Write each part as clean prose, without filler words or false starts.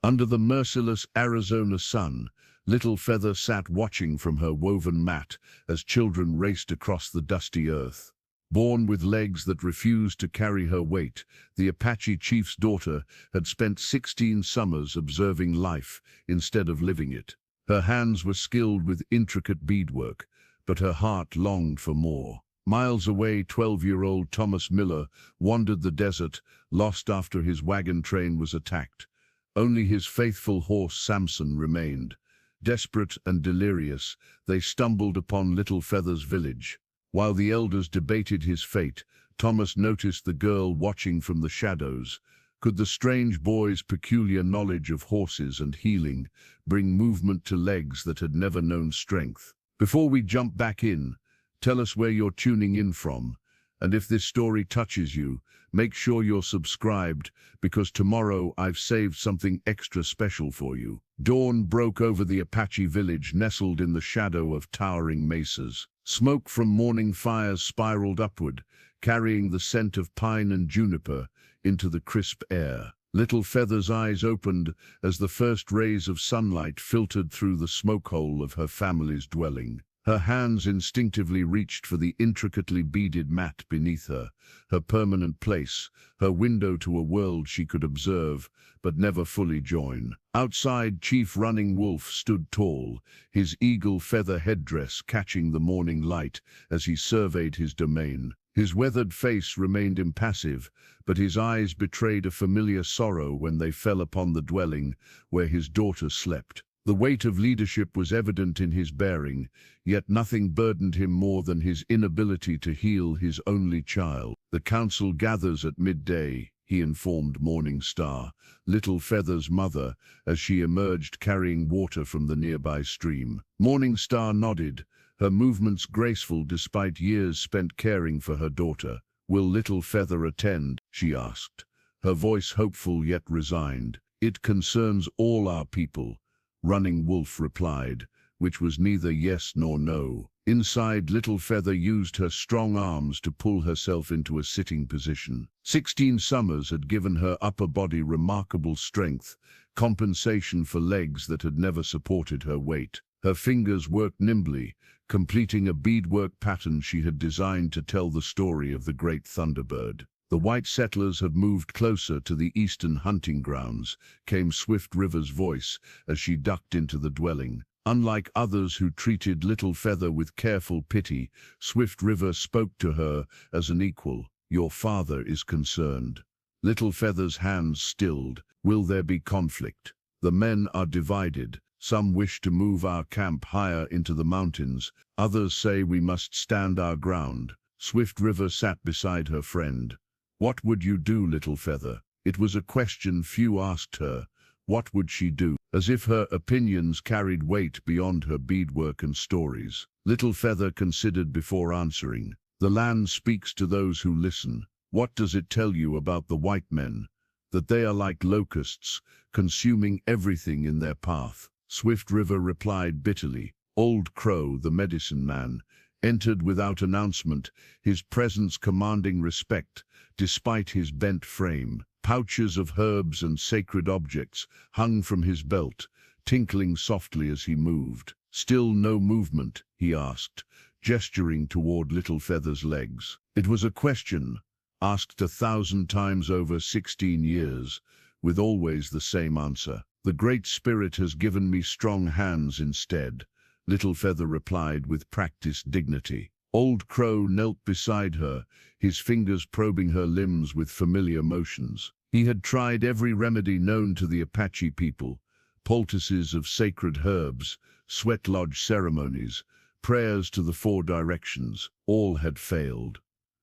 Under the merciless Arizona sun, Little Feather sat watching from her woven mat as children raced across the dusty earth. Born with legs that refused to carry her weight, the Apache chief's daughter had spent 16 summers observing life instead of living it. Her hands were skilled with intricate beadwork, but her heart longed for more. Miles away, 12-year-old Thomas Miller wandered the desert, lost after his wagon train was attacked. Only his faithful horse Samson remained. Desperate and delirious, they stumbled upon Little Feather's village. While the elders debated his fate, Thomas noticed the girl watching from the shadows. Could the strange boy's peculiar knowledge of horses and healing bring movement to legs that had never known strength? Before we jump back in, tell us where you're tuning in from, and if this story touches you, make sure you're subscribed, because tomorrow I've saved something extra special for you. Dawn broke over the Apache village nestled in the shadow of towering mesas. Smoke from morning fires spiraled upward, carrying the scent of pine and juniper into the crisp air. Little Feather's eyes opened as the first rays of sunlight filtered through the smoke hole of her family's dwelling. Her hands instinctively reached for the intricately beaded mat beneath her, her permanent place, her window to a world she could observe, but never fully join. Outside, Chief Running Wolf stood tall, his eagle feather headdress catching the morning light as he surveyed his domain. His weathered face remained impassive, but his eyes betrayed a familiar sorrow when they fell upon the dwelling where his daughter slept. The weight of leadership was evident in his bearing, yet nothing burdened him more than his inability to heal his only child. "The council gathers at midday," he informed Morning Star, Little Feather's mother, as she emerged carrying water from the nearby stream. Morning Star nodded, her movements graceful despite years spent caring for her daughter. "Will Little Feather attend?" she asked, her voice hopeful yet resigned. "It concerns all our people," Running Wolf replied, which was neither yes nor no. Inside, Little Feather used her strong arms to pull herself into a sitting position. 16 summers had given her upper body remarkable strength, compensation for legs that had never supported her weight. Her fingers worked nimbly, completing a beadwork pattern she had designed to tell the story of the great Thunderbird. The white settlers had moved closer to the eastern hunting grounds, came Swift River's voice as she ducked into the dwelling. Unlike others who treated Little Feather with careful pity, Swift River spoke to her as an equal. "Your father is concerned." Little Feather's hands stilled. "Will there be conflict?" "The men are divided. Some wish to move our camp higher into the mountains. Others say we must stand our ground." Swift River sat beside her friend. "What would you do, Little Feather?" It was a question few asked her. What would she do? As if her opinions carried weight beyond her beadwork and stories. Little Feather considered before answering. "The land speaks to those who listen. What does it tell you about the white men? That they are like locusts, consuming everything in their path." Swift River replied bitterly. Old Crow, the medicine man, entered without announcement, his presence commanding respect, despite his bent frame. Pouches of herbs and sacred objects hung from his belt, tinkling softly as he moved. "Still no movement?" he asked, gesturing toward Little Feather's legs. It was a question, asked 1,000 times over 16 years, with always the same answer. "The Great Spirit has given me strong hands instead," Little Feather replied with practiced dignity. Old Crow knelt beside her, his fingers probing her limbs with familiar motions. He had tried every remedy known to the Apache people, poultices of sacred herbs, sweat lodge ceremonies, prayers to the 4 directions. All had failed.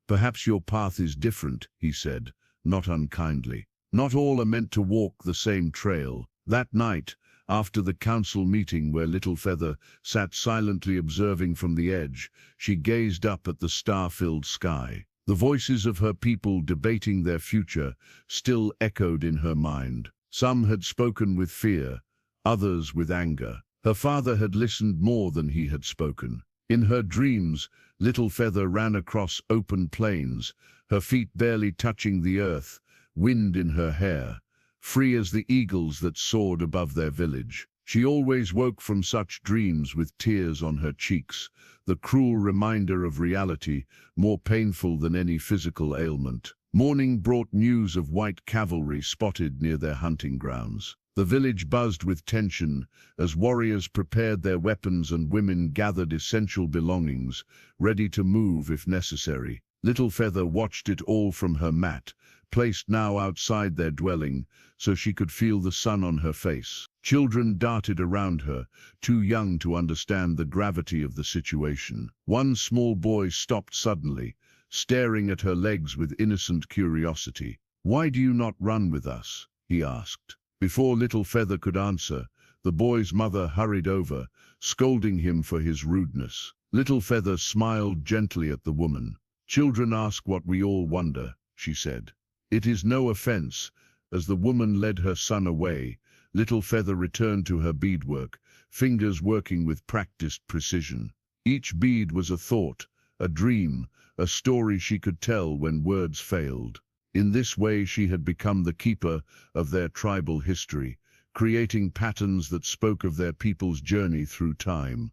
"Perhaps your path is different," he said, not unkindly. "Not all are meant to walk the same trail." That night, after the council meeting where Little Feather sat silently observing from the edge, she gazed up at the star-filled sky. The voices of her people debating their future still echoed in her mind. Some had spoken with fear, others with anger. Her father had listened more than he had spoken. In her dreams, Little Feather ran across open plains, her feet barely touching the earth, wind in her hair, free as the eagles that soared above their village. She always woke from such dreams with tears on her cheeks, the cruel reminder of reality, more painful than any physical ailment. Morning brought news of white cavalry spotted near their hunting grounds. The village buzzed with tension as warriors prepared their weapons and women gathered essential belongings, ready to move if necessary. Little Feather watched it all from her mat, placed now outside their dwelling, so she could feel the sun on her face. Children darted around her, too young to understand the gravity of the situation. One small boy stopped suddenly, staring at her legs with innocent curiosity. "Why do you not run with us?" he asked. Before Little Feather could answer, the boy's mother hurried over, scolding him for his rudeness. Little Feather smiled gently at the woman. "Children ask what we all wonder," she said. "It is no offense." As the woman led her son away, Little Feather returned to her beadwork, fingers working with practiced precision. Each bead was a thought, a dream, a story she could tell when words failed. In this way she had become the keeper of their tribal history, creating patterns that spoke of their people's journey through time.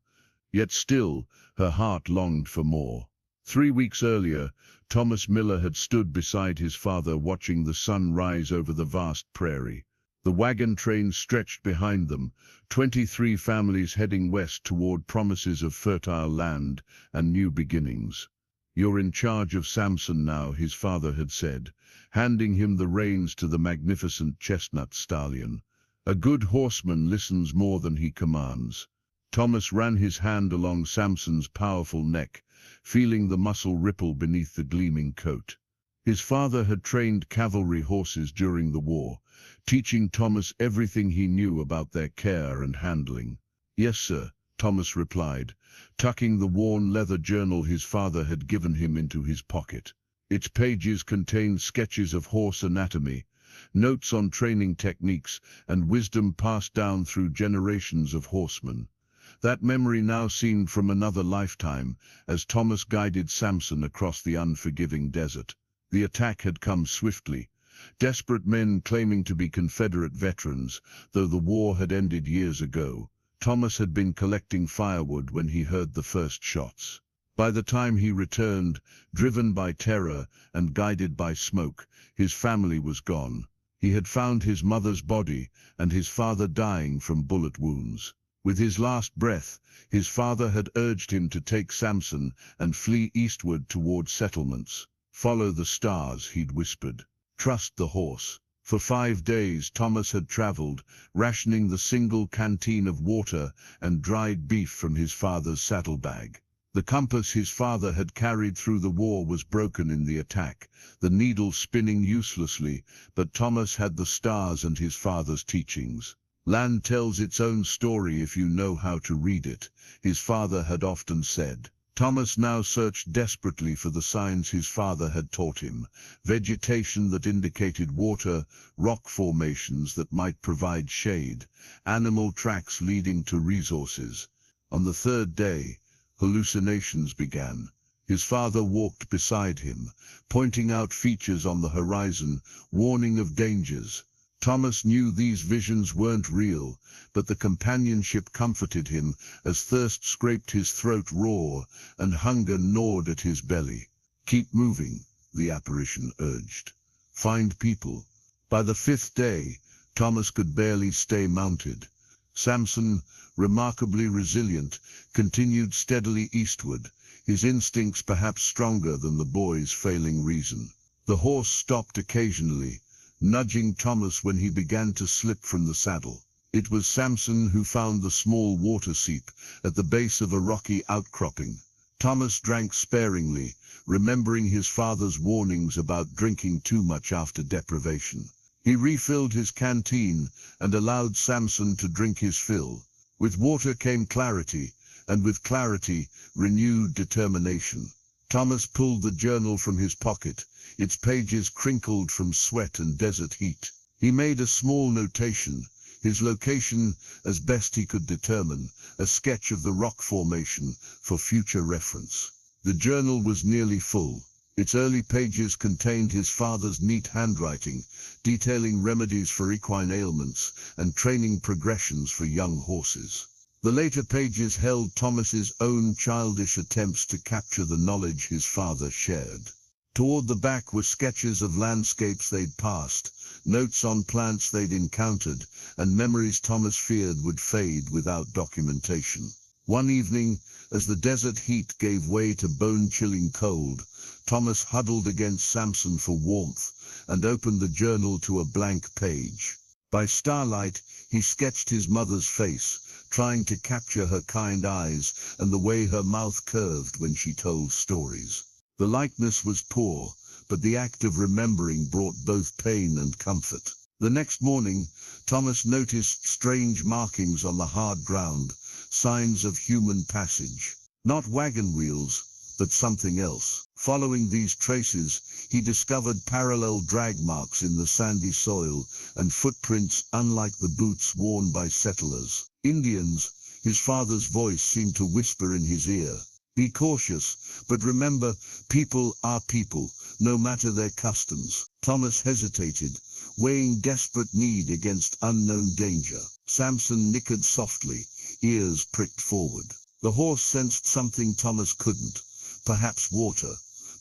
Yet still, her heart longed for more. 3 weeks earlier, Thomas Miller had stood beside his father watching the sun rise over the vast prairie. The wagon train stretched behind them, 23 families heading west toward promises of fertile land and new beginnings. "You're in charge of Samson now," his father had said, handing him the reins to the magnificent chestnut stallion. "A good horseman listens more than he commands." Thomas ran his hand along Samson's powerful neck, feeling the muscle ripple beneath the gleaming coat. His father had trained cavalry horses during the war, teaching Thomas everything he knew about their care and handling. "Yes, sir," Thomas replied, tucking the worn leather journal his father had given him into his pocket. Its pages contained sketches of horse anatomy, notes on training techniques, and wisdom passed down through generations of horsemen. That memory now seemed from another lifetime, as Thomas guided Samson across the unforgiving desert. The attack had come swiftly, desperate men claiming to be Confederate veterans, though the war had ended years ago. Thomas had been collecting firewood when he heard the first shots. By the time he returned, driven by terror and guided by smoke, his family was gone. He had found his mother's body and his father dying from bullet wounds. With his last breath, his father had urged him to take Samson and flee eastward toward settlements. "Follow the stars," he'd whispered. "Trust the horse." For 5 days Thomas had traveled, rationing the single canteen of water and dried beef from his father's saddlebag. The compass his father had carried through the war was broken in the attack, the needle spinning uselessly, but Thomas had the stars and his father's teachings. "Land tells its own story if you know how to read it," his father had often said. Thomas now searched desperately for the signs his father had taught him, vegetation that indicated water, rock formations that might provide shade, animal tracks leading to resources. On the 3rd day, hallucinations began. His father walked beside him, pointing out features on the horizon, warning of dangers. Thomas knew these visions weren't real, but the companionship comforted him as thirst scraped his throat raw and hunger gnawed at his belly. "Keep moving," the apparition urged. "Find people." By the 5th day, Thomas could barely stay mounted. Samson, remarkably resilient, continued steadily eastward, his instincts perhaps stronger than the boy's failing reason. The horse stopped occasionally, nudging Thomas when he began to slip from the saddle. It was Samson who found the small water seep at the base of a rocky outcropping. Thomas drank sparingly, remembering his father's warnings about drinking too much after deprivation. He refilled his canteen and allowed Samson to drink his fill. With water came clarity, and with clarity, renewed determination. Thomas pulled the journal from his pocket, its pages crinkled from sweat and desert heat. He made a small notation, his location as best he could determine, a sketch of the rock formation for future reference. The journal was nearly full. Its early pages contained his father's neat handwriting, detailing remedies for equine ailments and training progressions for young horses. The later pages held Thomas's own childish attempts to capture the knowledge his father shared. Toward the back were sketches of landscapes they'd passed, notes on plants they'd encountered, and memories Thomas feared would fade without documentation. One evening, as the desert heat gave way to bone-chilling cold, Thomas huddled against Samson for warmth and opened the journal to a blank page. By starlight, he sketched his mother's face, trying to capture her kind eyes and the way her mouth curved when she told stories. The likeness was poor, but the act of remembering brought both pain and comfort. The next morning, Thomas noticed strange markings on the hard ground, signs of human passage. Not wagon wheels, but something else. Following these traces, he discovered parallel drag marks in the sandy soil and footprints unlike the boots worn by settlers. Indians, his father's voice seemed to whisper in his ear. Be cautious, but remember, people are people, no matter their customs. Thomas hesitated, weighing desperate need against unknown danger. Samson nickered softly, ears pricked forward. The horse sensed something Thomas couldn't. Perhaps water,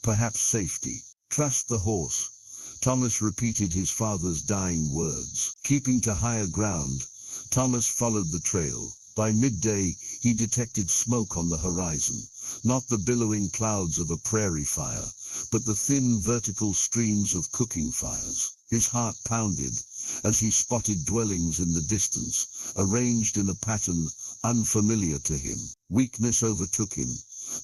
perhaps safety. Trust the horse. Thomas repeated his father's dying words. Keeping to higher ground, Thomas followed the trail. By midday, he detected smoke on the horizon. Not the billowing clouds of a prairie fire, but the thin vertical streams of cooking fires. His heart pounded as he spotted dwellings in the distance, arranged in a pattern unfamiliar to him. Weakness overtook him.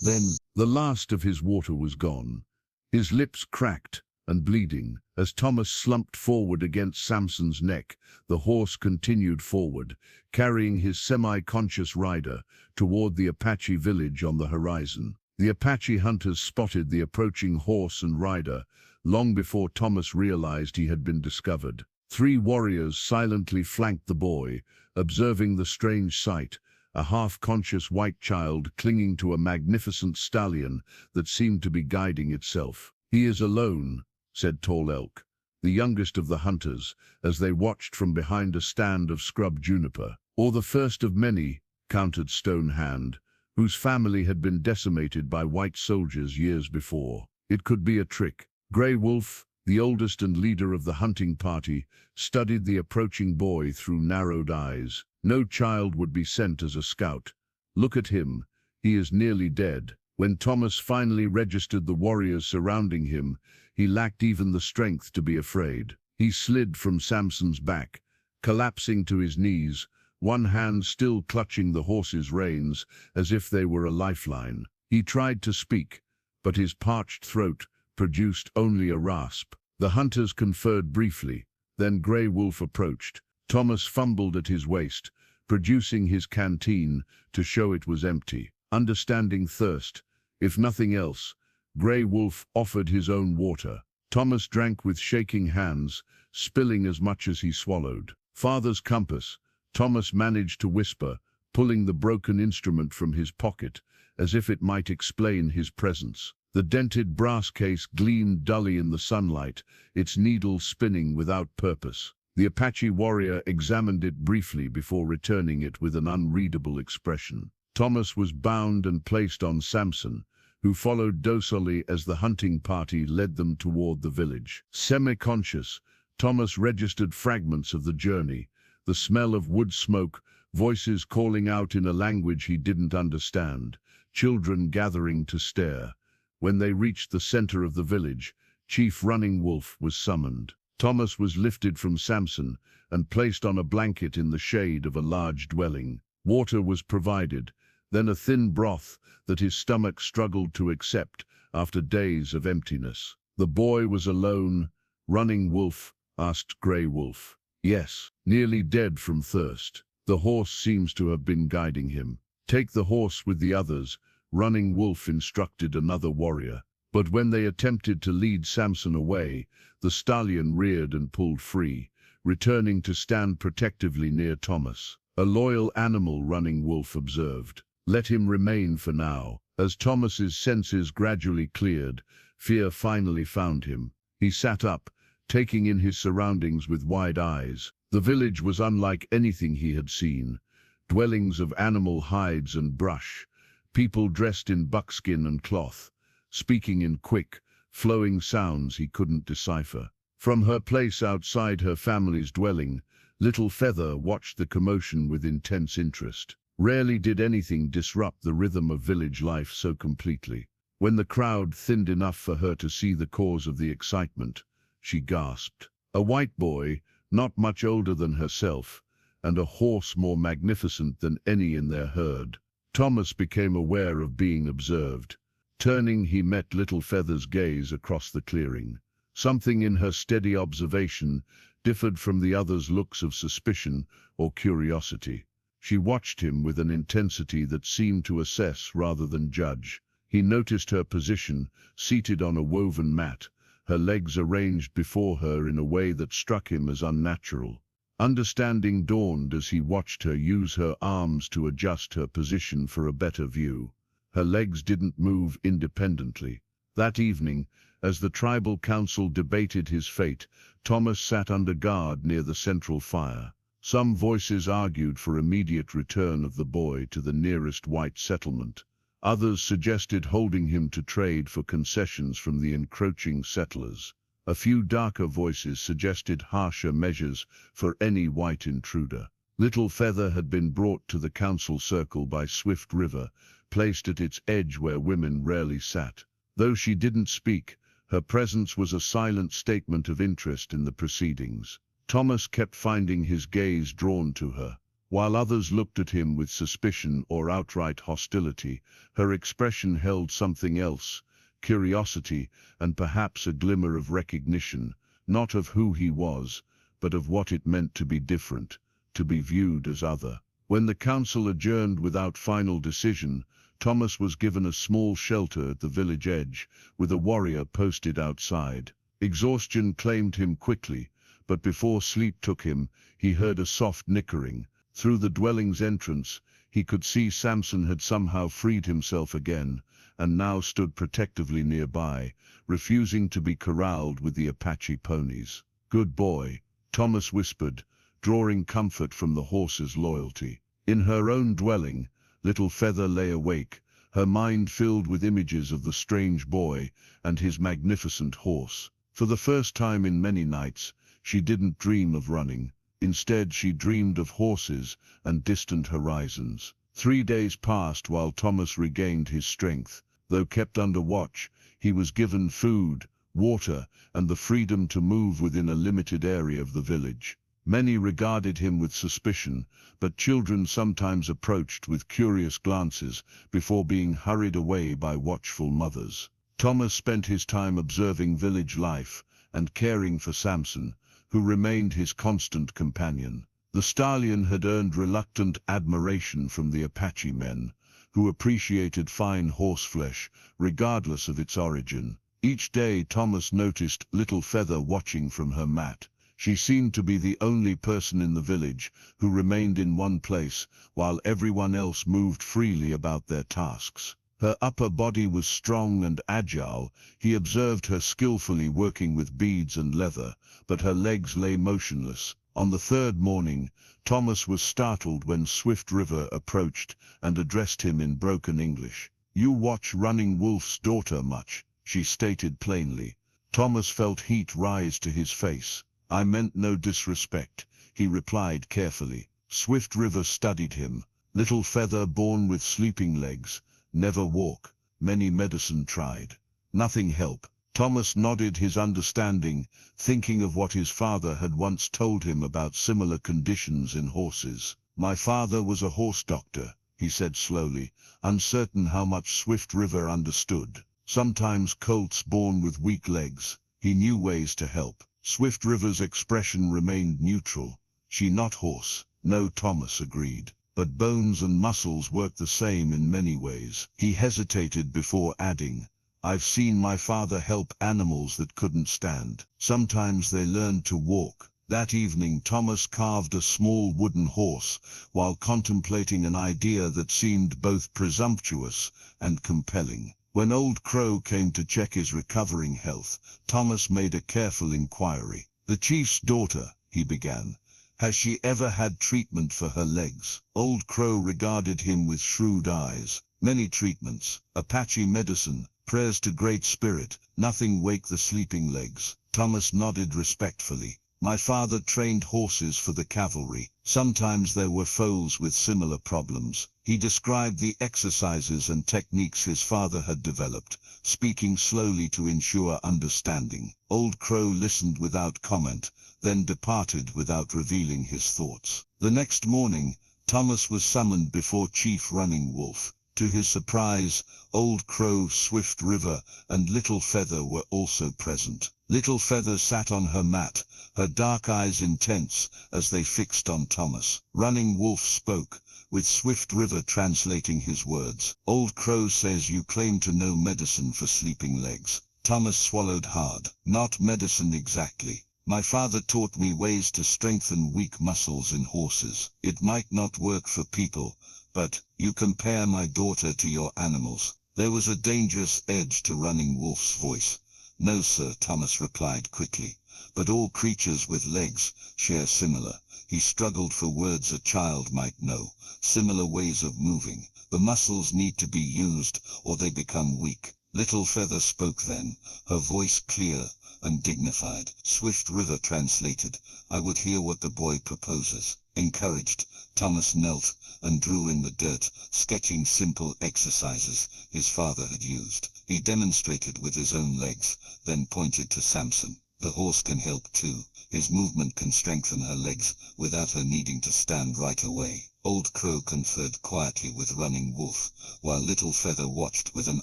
Then, the last of his water was gone. His lips cracked and bleeding. As Thomas slumped forward against Samson's neck, the horse continued forward, carrying his semi-conscious rider toward the Apache village on the horizon. The Apache hunters spotted the approaching horse and rider long before Thomas realized he had been discovered. 3 warriors silently flanked the boy, observing the strange sight, a half-conscious white child clinging to a magnificent stallion that seemed to be guiding itself. He is alone, said Tall Elk, the youngest of the hunters, as they watched from behind a stand of scrub juniper. Or the first of many, countered Stone Hand, whose family had been decimated by white soldiers years before. It could be a trick. Grey Wolf, the oldest and leader of the hunting party, studied the approaching boy through narrowed eyes. No child would be sent as a scout. Look at him. He is nearly dead. When Thomas finally registered the warriors surrounding him, he lacked even the strength to be afraid. He slid from Samson's back, collapsing to his knees, one hand still clutching the horse's reins as if they were a lifeline. He tried to speak, but his parched throat produced only a rasp. The hunters conferred briefly, then Grey Wolf approached. Thomas fumbled at his waist, producing his canteen to show it was empty. Understanding thirst, if nothing else, Grey Wolf offered his own water. Thomas drank with shaking hands, spilling as much as he swallowed. Father's compass, Thomas managed to whisper, pulling the broken instrument from his pocket, as if it might explain his presence. The dented brass case gleamed dully in the sunlight, its needle spinning without purpose. The Apache warrior examined it briefly before returning it with an unreadable expression. Thomas was bound and placed on Samson, who followed docilely as the hunting party led them toward the village. Semi-conscious, Thomas registered fragments of the journey, the smell of wood smoke, voices calling out in a language he didn't understand, children gathering to stare. When they reached the center of the village, Chief Running Wolf was summoned. Thomas was lifted from Samson and placed on a blanket in the shade of a large dwelling. Water was provided, then a thin broth that his stomach struggled to accept after days of emptiness. The boy was alone. Running Wolf asked Grey Wolf. Yes, nearly dead from thirst. The horse seems to have been guiding him. Take the horse with the others, Running Wolf instructed another warrior. But when they attempted to lead Samson away, the stallion reared and pulled free, returning to stand protectively near Thomas. A loyal animal, Running Wolf observed. Let him remain for now. As Thomas's senses gradually cleared, Fear finally found him. He sat up, taking in his surroundings with wide eyes. The village was unlike anything he had seen. Dwellings of animal hides and brush, people dressed in buckskin and cloth, speaking in quick, flowing sounds he couldn't decipher. From her place outside her family's dwelling, Little Feather watched the commotion with intense interest. Rarely did anything disrupt the rhythm of village life so completely. When the crowd thinned enough for her to see the cause of the excitement, she gasped. A white boy, not much older than herself, and a horse more magnificent than any in their herd. Thomas became aware of being observed. Turning, he met Little Feather's gaze across the clearing. Something in her steady observation differed from the others' looks of suspicion or curiosity. She watched him with an intensity that seemed to assess rather than judge. He noticed her position, seated on a woven mat, her legs arranged before her in a way that struck him as unnatural. Understanding dawned as he watched her use her arms to adjust her position for a better view. Her legs didn't move independently. That evening, as the tribal council debated his fate, Thomas sat under guard near the central fire. Some voices argued for immediate return of the boy to the nearest white settlement. Others suggested holding him to trade for concessions from the encroaching settlers. A few darker voices suggested harsher measures for any white intruder. Little Feather had been brought to the council circle by Swift River, placed at its edge where women rarely sat. Though she didn't speak, her presence was a silent statement of interest in the proceedings. Thomas kept finding his gaze drawn to her. While others looked at him with suspicion or outright hostility, her expression held something else, curiosity and perhaps a glimmer of recognition, not of who he was, but of what it meant to be different, to be viewed as other. When the council adjourned without final decision, Thomas was given a small shelter at the village edge, with a warrior posted outside. Exhaustion claimed him quickly, but before sleep took him, he heard a soft nickering. Through the dwelling's entrance, he could see Samson had somehow freed himself again, and now stood protectively nearby, refusing to be corralled with the Apache ponies. "Good boy," Thomas whispered, drawing comfort from the horse's loyalty. In her own dwelling, Little Feather lay awake, her mind filled with images of the strange boy and his magnificent horse. For the first time in many nights, she didn't dream of running. Instead, she dreamed of horses and distant horizons. 3 days passed while Thomas regained his strength. Though kept under watch, he was given food, water, and the freedom to move within a limited area of the village. Many regarded him with suspicion, but children sometimes approached with curious glances before being hurried away by watchful mothers. Thomas spent his time observing village life and caring for Samson, who remained his constant companion. The stallion had earned reluctant admiration from the Apache men, who appreciated fine horseflesh, regardless of its origin. Each day Thomas noticed Little Feather watching from her mat. She seemed to be the only person in the village who remained in one place, while everyone else moved freely about their tasks. Her upper body was strong and agile. He observed her skillfully working with beads and leather, but her legs lay motionless. On the third morning, Thomas was startled when Swift River approached and addressed him in broken English. "You watch Running Wolf's daughter much," she stated plainly. Thomas felt heat rise to his face. "I meant no disrespect," he replied carefully. Swift River studied him. "Little Feather born with sleeping legs, never walk, many medicine tried. Nothing help." Thomas nodded his understanding, thinking of what his father had once told him about similar conditions in horses. "My father was a horse doctor," he said slowly, uncertain how much Swift River understood. "Sometimes colts born with weak legs. He knew ways to help." Swift River's expression remained neutral. "She not horse." "No," Thomas agreed. "But bones and muscles work the same in many ways." He hesitated before adding, "I've seen my father help animals that couldn't stand. Sometimes they learned to walk." That evening Thomas carved a small wooden horse, while contemplating an idea that seemed both presumptuous and compelling. When Old Crow came to check his recovering health, Thomas made a careful inquiry. "The chief's daughter," he began. "Has she ever had treatment for her legs?" Old Crow regarded him with shrewd eyes. "Many treatments. Apache medicine, prayers to Great Spirit, nothing wake the sleeping legs." Thomas nodded respectfully. "My father trained horses for the cavalry. Sometimes there were foals with similar problems." He described the exercises and techniques his father had developed, speaking slowly to ensure understanding. Old Crow listened without comment, then departed without revealing his thoughts. The next morning, Thomas was summoned before Chief Running Wolf. To his surprise, Old Crow, Swift River, and Little Feather were also present. Little Feather sat on her mat, her dark eyes intense as they fixed on Thomas. Running Wolf spoke, with Swift River translating his words. "Old Crow says you claim to know medicine for sleeping legs." Thomas swallowed hard. "Not medicine exactly. My father taught me ways to strengthen weak muscles in horses. It might not work for people, but you compare my daughter to your animals." There was a dangerous edge to Running Wolf's voice. "No, sir," Thomas replied quickly, "but all creatures with legs share similar." He struggled for words a child might know. "Similar ways of moving. The muscles need to be used, or they become weak." Little Feather spoke then, her voice clear and dignified. Swift River translated, "I would hear what the boy proposes." Encouraged, Thomas knelt and drew in the dirt, sketching simple exercises his father had used. He demonstrated with his own legs, then pointed to Samson. "The horse can help too. His movement can strengthen her legs without her needing to stand right away." Old Crow conferred quietly with Running Wolf, while Little Feather watched with an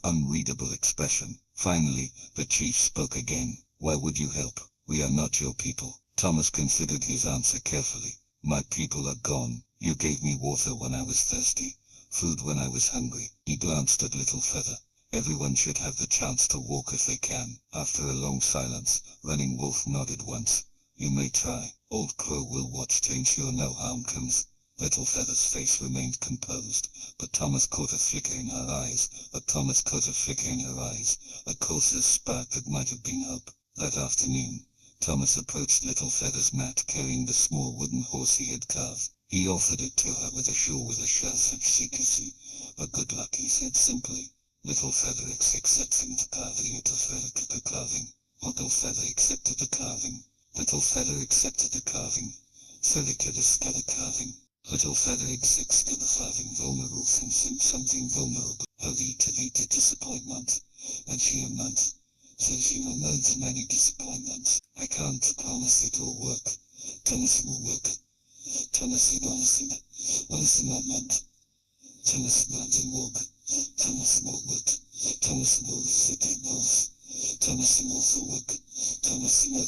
unreadable expression. Finally, the chief spoke again. "Why would you help? We are not your people." Thomas considered his answer carefully. "My people are gone. You gave me water when I was thirsty, food when I was hungry." He glanced at Little Feather. "Everyone should have the chance to walk if they can." After a long silence, Running Wolf nodded once. "You may try. Old Crow will watch to ensure no harm comes." Little Feather's face remained composed, but Thomas caught a flicker in her eyes. A cautious spark that might have been hope. That afternoon, Thomas approached Little Feather's mat carrying the small wooden horse he had carved. He offered it to her with a show of secrecy. "But good luck," he said simply. Little Feather accepting the carving. Little Feather took the carving. Little Feather accepted the carving. Little Feather accepted the carving. Felicity the carving. Little Feather accepted the carving. Vulnerable something vulnerable. Lead to disappointment. And she amount. So she will know to many disappointments. I can't promise it will work. Thomas will work. Thomas in honestly not meant. Thomas mountain walk. Thomas will work. Thomas will city walls. Thomas will also work. Thomas will.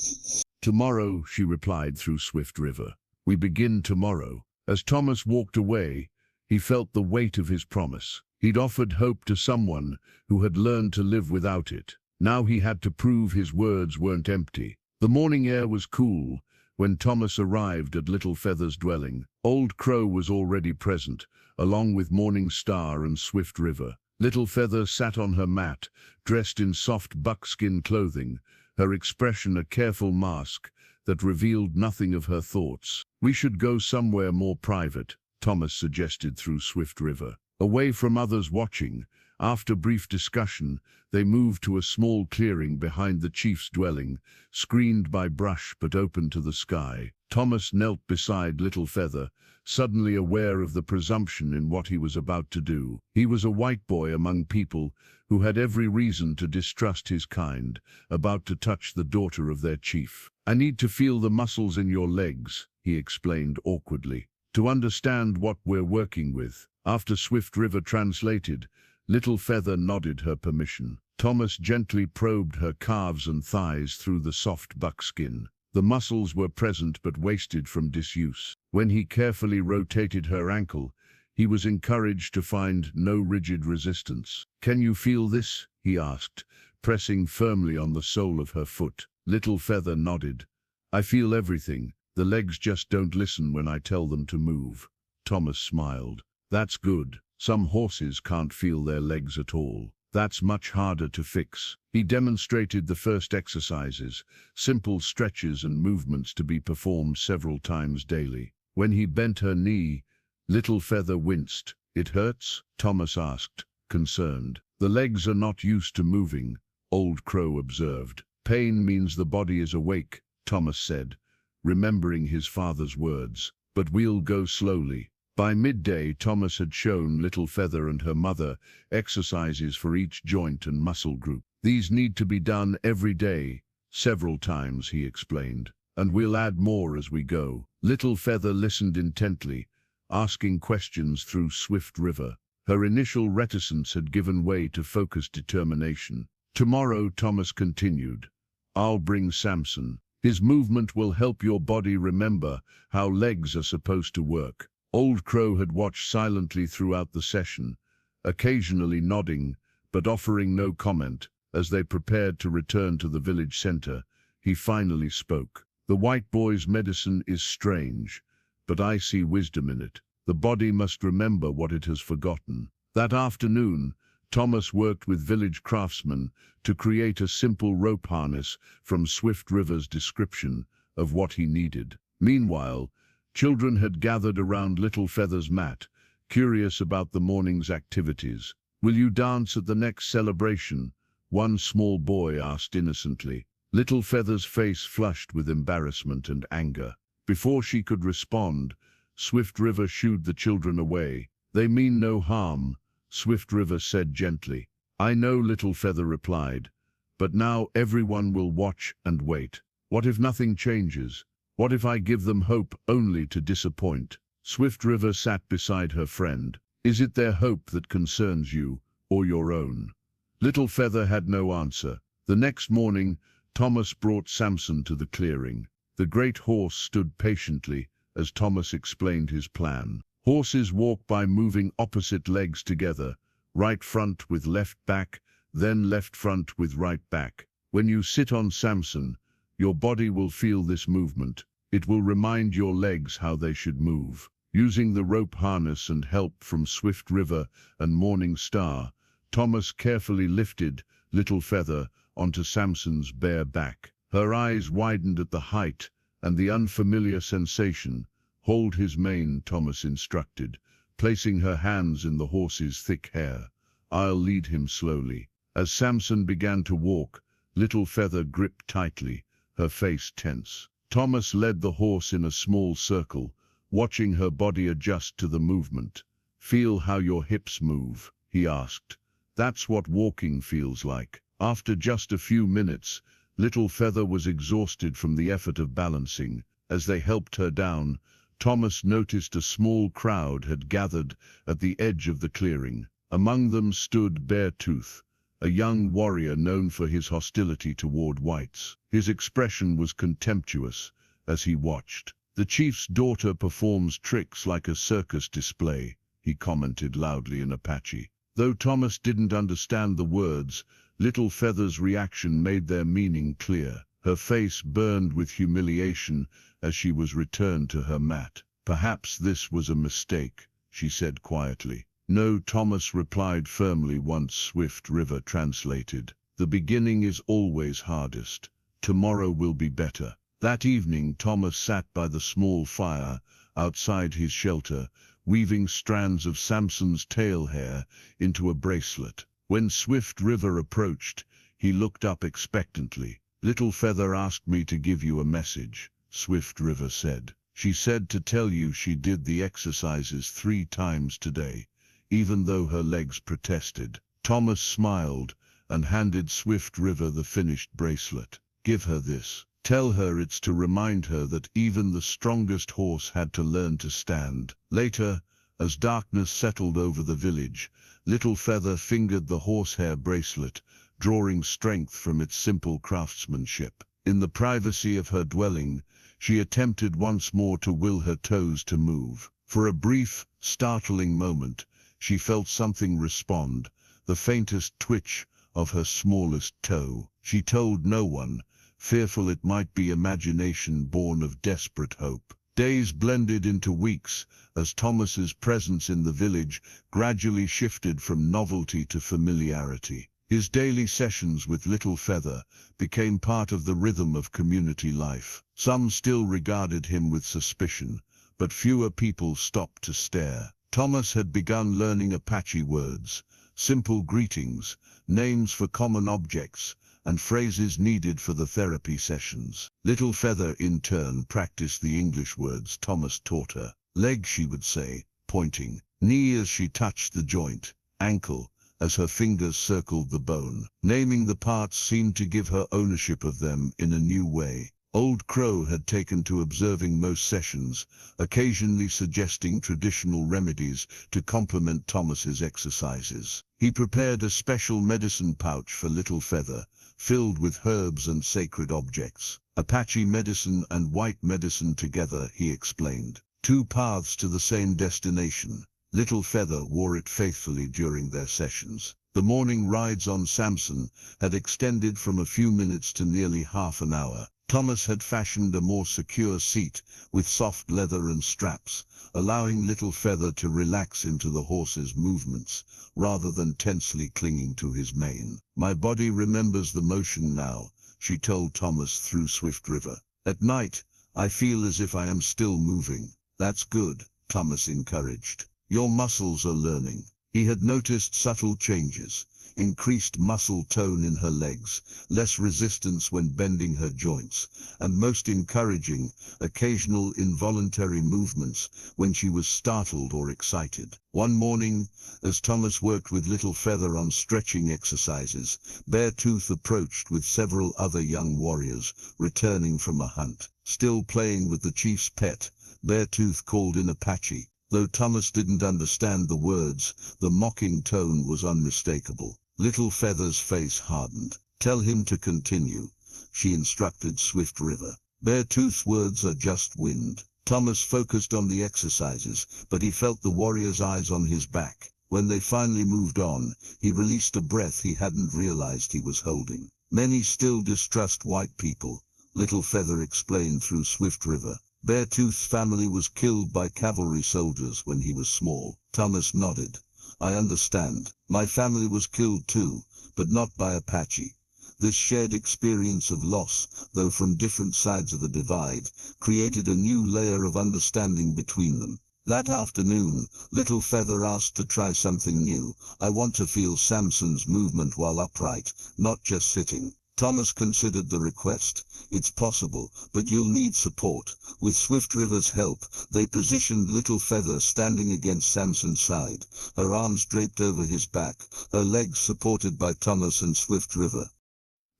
"Tomorrow," she replied through Swift River. "We begin tomorrow." As Thomas walked away, he felt the weight of his promise. He'd offered hope to someone who had learned to live without it. Now he had to prove his words weren't empty. The morning air was cool when Thomas arrived at Little Feather's dwelling. Old Crow was already present, along with Morning Star and Swift River. Little Feather sat on her mat, dressed in soft buckskin clothing, her expression a careful mask that revealed nothing of her thoughts. "We should go somewhere more private," Thomas suggested through Swift River. Away from others watching, after brief discussion, they moved to a small clearing behind the chief's dwelling, screened by brush but open to the sky. Thomas knelt beside Little Feather, suddenly aware of the presumption in what he was about to do. He was a white boy among people who had every reason to distrust his kind, about to touch the daughter of their chief. "I need to feel the muscles in your legs," he explained awkwardly, "to understand what we're working with." After Swift River translated, Little Feather nodded her permission. Thomas gently probed her calves and thighs through the soft buckskin. The muscles were present but wasted from disuse. When he carefully rotated her ankle, he was encouraged to find no rigid resistance. "Can you feel this?" he asked, pressing firmly on the sole of her foot. Little Feather nodded. "I feel everything. The legs just don't listen when I tell them to move." Thomas smiled. "That's good. Some horses can't feel their legs at all." That's much harder to fix. He demonstrated the first exercises, simple stretches and movements to be performed several times daily. When he bent her knee, Little Feather winced. "It hurts?" Thomas asked, concerned. "The legs are not used to moving," Old Crow observed. "Pain means the body is awake," Thomas said, remembering his father's words. "But we'll go slowly." By midday, Thomas had shown Little Feather and her mother exercises for each joint and muscle group. "These need to be done every day, several times," he explained, "and we'll add more as we go." Little Feather listened intently, asking questions through Swift River. Her initial reticence had given way to focused determination. "Tomorrow," Thomas continued, "I'll bring Samson. His movement will help your body remember how legs are supposed to work." Old Crow had watched silently throughout the session, occasionally nodding, but offering no comment. As they prepared to return to the village center, he finally spoke. "The white boy's medicine is strange, but I see wisdom in it. The body must remember what it has forgotten." That afternoon, Thomas worked with village craftsmen to create a simple rope harness from Swift River's description of what he needed. Meanwhile, children had gathered around Little Feather's mat, curious about the morning's activities. "Will you dance at the next celebration?" one small boy asked innocently. Little Feather's face flushed with embarrassment and anger. Before she could respond, Swift River shooed the children away. "They mean no harm," Swift River said gently. "I know," Little Feather replied, "but now everyone will watch and wait. What if nothing changes? What if I give them hope only to disappoint?" Swift River sat beside her friend. "Is it their hope that concerns you, or your own?" Little Feather had no answer. The next morning, Thomas brought Samson to the clearing. The great horse stood patiently as Thomas explained his plan. Horses walk by moving opposite legs together, right front with left back, then left front with right back. When you sit on Samson, your body will feel this movement. It will remind your legs how they should move. Using the rope harness and help from Swift River and Morning Star, Thomas carefully lifted Little Feather onto Samson's bare back. Her eyes widened at the height and the unfamiliar sensation. "Hold his mane," Thomas instructed, placing her hands in the horse's thick hair. "I'll lead him slowly." As Samson began to walk, Little Feather gripped tightly, her face tense. Thomas led the horse in a small circle, watching her body adjust to the movement. "Feel how your hips move," he asked. "That's what walking feels like." After just a few minutes, Little Feather was exhausted from the effort of balancing. As they helped her down, Thomas noticed a small crowd had gathered at the edge of the clearing. Among them stood Beartooth, a young warrior known for his hostility toward whites. His expression was contemptuous as he watched. "The chief's daughter performs tricks like a circus display," he commented loudly in Apache. Though Thomas didn't understand the words, Little Feather's reaction made their meaning clear. Her face burned with humiliation as she was returned to her mat. "Perhaps this was a mistake," she said quietly. "No," Thomas replied firmly once Swift River translated. "The beginning is always hardest. Tomorrow will be better." That evening, Thomas sat by the small fire outside his shelter, weaving strands of Samson's tail hair into a bracelet. When Swift River approached, he looked up expectantly. "Little Feather asked me to give you a message," Swift River said. "She said to tell you she did the exercises 3 times today, even though her legs protested." Thomas smiled and handed Swift River the finished bracelet. "Give her this. Tell her it's to remind her that even the strongest horse had to learn to stand." Later, as darkness settled over the village, Little Feather fingered the horsehair bracelet, drawing strength from its simple craftsmanship. In the privacy of her dwelling, she attempted once more to will her toes to move. For a brief, startling moment, she felt something respond, the faintest twitch of her smallest toe. She told no one, fearful it might be imagination born of desperate hope. Days blended into weeks as Thomas's presence in the village gradually shifted from novelty to familiarity. His daily sessions with Little Feather became part of the rhythm of community life. Some still regarded him with suspicion, but fewer people stopped to stare. Thomas had begun learning Apache words, simple greetings, names for common objects, and phrases needed for the therapy sessions. Little Feather, in turn, practiced the English words Thomas taught her. Leg, she would say, pointing. Knee, as she touched the joint. Ankle, as her fingers circled the bone. Naming the parts seemed to give her ownership of them in a new way. Old Crow had taken to observing most sessions, occasionally suggesting traditional remedies to complement Thomas's exercises. He prepared a special medicine pouch for Little Feather, filled with herbs and sacred objects. Apache medicine and white medicine together, he explained. Two paths to the same destination. Little Feather wore it faithfully during their sessions. The morning rides on Samson had extended from a few minutes to nearly half an hour. Thomas had fashioned a more secure seat with soft leather and straps, allowing Little Feather to relax into the horse's movements, rather than tensely clinging to his mane. My body remembers the motion now, she told Thomas through Swift River. At night, I feel as if I am still moving. That's good, Thomas encouraged. Your muscles are learning. He had noticed subtle changes. Increased muscle tone in her legs, less resistance when bending her joints, and most encouraging, occasional involuntary movements when she was startled or excited. One morning, as Thomas worked with Little Feather on stretching exercises, Beartooth approached with several other young warriors returning from a hunt. Still playing with the chief's pet, Beartooth called in Apache. Though Thomas didn't understand the words, the mocking tone was unmistakable. Little Feather's face hardened. Tell him to continue, she instructed Swift River. Beartooth's words are just wind. Thomas focused on the exercises, but he felt the warrior's eyes on his back. When they finally moved on, he released a breath he hadn't realized he was holding. Many still distrust white people, Little Feather explained through Swift River. Beartooth's family was killed by cavalry soldiers when he was small. Thomas nodded. I understand. My family was killed too, but not by Apache. This shared experience of loss, though from different sides of the divide, created a new layer of understanding between them. That afternoon, Little Feather asked to try something new. I want to feel Samson's movement while upright, not just sitting. Thomas considered the request. It's possible, but you'll need support. With Swift River's help, they positioned Little Feather standing against Samson's side, her arms draped over his back, her legs supported by Thomas and Swift River.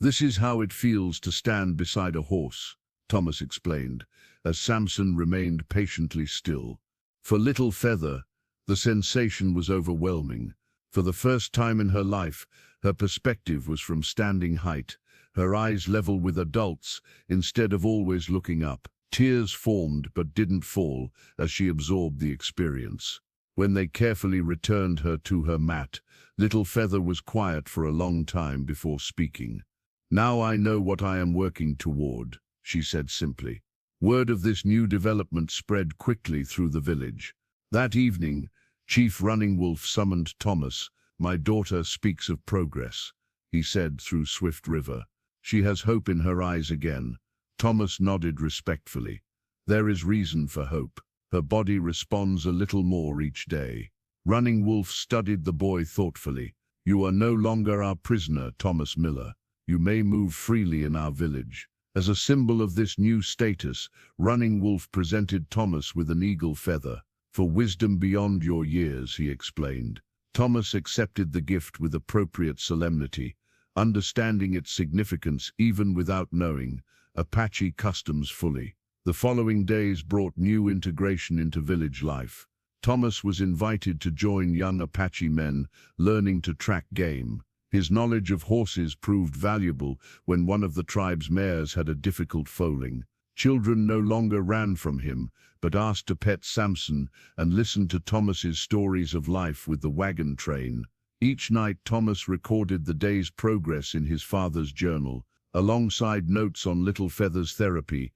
This is how it feels to stand beside a horse, Thomas explained, as Samson remained patiently still. For Little Feather, the sensation was overwhelming. For the first time in her life, her perspective was from standing height, her eyes level with adults instead of always looking up. Tears formed but didn't fall as she absorbed the experience. When they carefully returned her to her mat, Little Feather was quiet for a long time before speaking. Now I know what I am working toward, she said simply. Word of this new development spread quickly through the village. That evening, Chief Running Wolf summoned Thomas. My daughter speaks of progress, he said through Swift River. She has hope in her eyes again. Thomas nodded respectfully. There is reason for hope. Her body responds a little more each day. Running Wolf studied the boy thoughtfully. You are no longer our prisoner, Thomas Miller. You may move freely in our village. As a symbol of this new status, Running Wolf presented Thomas with an eagle feather. For wisdom beyond your years, he explained. Thomas accepted the gift with appropriate solemnity, understanding its significance even without knowing Apache customs fully. The following days brought new integration into village life. Thomas was invited to join young Apache men, learning to track game. His knowledge of horses proved valuable when one of the tribe's mares had a difficult foaling. Children no longer ran from him, but asked to pet Samson and listened to Thomas's stories of life with the wagon train. Each night Thomas recorded the day's progress in his father's journal. Alongside notes on Little Feather's therapy,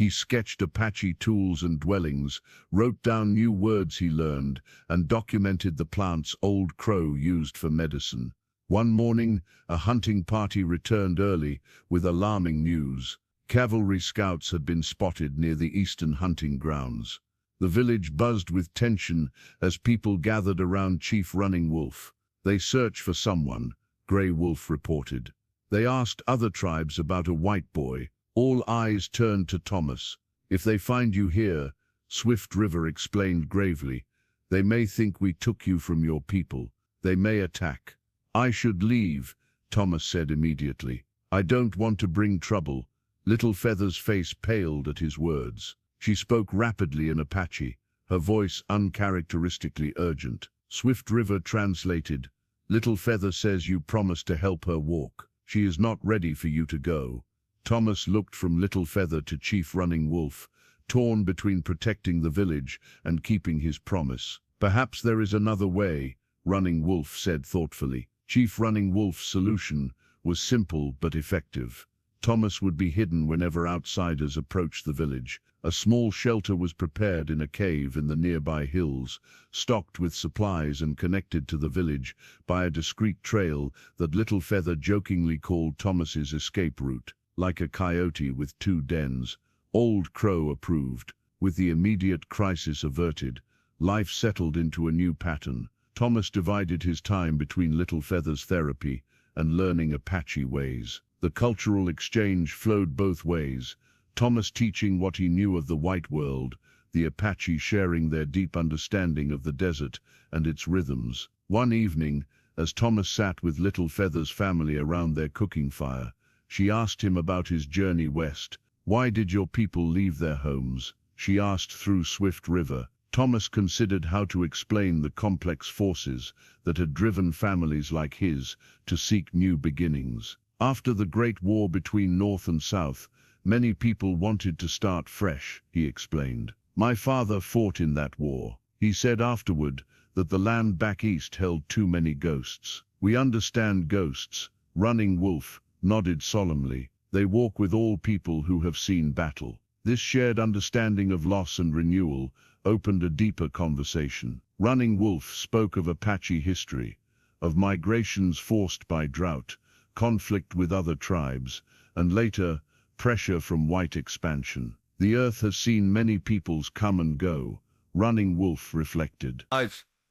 He sketched Apache tools and dwellings, wrote down new words he learned, and documented the plants Old Crow used for medicine. One morning, a hunting party returned early with alarming news. Cavalry scouts had been spotted near the eastern hunting grounds. The village buzzed with tension as people gathered around Chief Running Wolf. They searched for someone, Grey Wolf reported. They asked other tribes about a white boy. All eyes turned to Thomas. If they find you here, Swift River explained gravely, they may think we took you from your people. They may attack. I should leave, Thomas said immediately. I don't want to bring trouble. Little Feather's face paled at his words. She spoke rapidly in Apache, her voice uncharacteristically urgent. Swift River translated, Little Feather says you promised to help her walk. She is not ready for you to go. Thomas looked from Little Feather to Chief Running Wolf, torn between protecting the village and keeping his promise. Perhaps there is another way, Running Wolf said thoughtfully. Chief Running Wolf's solution was simple but effective. Thomas would be hidden whenever outsiders approached the village. A small shelter was prepared in a cave in the nearby hills, stocked with supplies and connected to the village by a discreet trail that Little Feather jokingly called Thomas's escape route. Like a coyote with two dens, Old Crow approved. With the immediate crisis averted, life settled into a new pattern. Thomas divided his time between Little Feather's therapy and learning Apache ways. The cultural exchange flowed both ways, Thomas teaching what he knew of the white world, the Apache sharing their deep understanding of the desert and its rhythms. One evening, as Thomas sat with Little Feather's family around their cooking fire, she asked him about his journey west. Why did your people leave their homes? She asked through Swift River. Thomas considered how to explain the complex forces that had driven families like his to seek new beginnings. After the Great War between North and South, many people wanted to start fresh, he explained. My father fought in that war. He said afterward that the land back east held too many ghosts. We understand ghosts, Running Wolf nodded solemnly. They walk with all people who have seen battle. This shared understanding of loss and renewal opened a deeper conversation. Running Wolf spoke of Apache history, of migrations forced by drought, conflict with other tribes, and later, pressure from white expansion. The earth has seen many peoples come and go, Running Wolf reflected.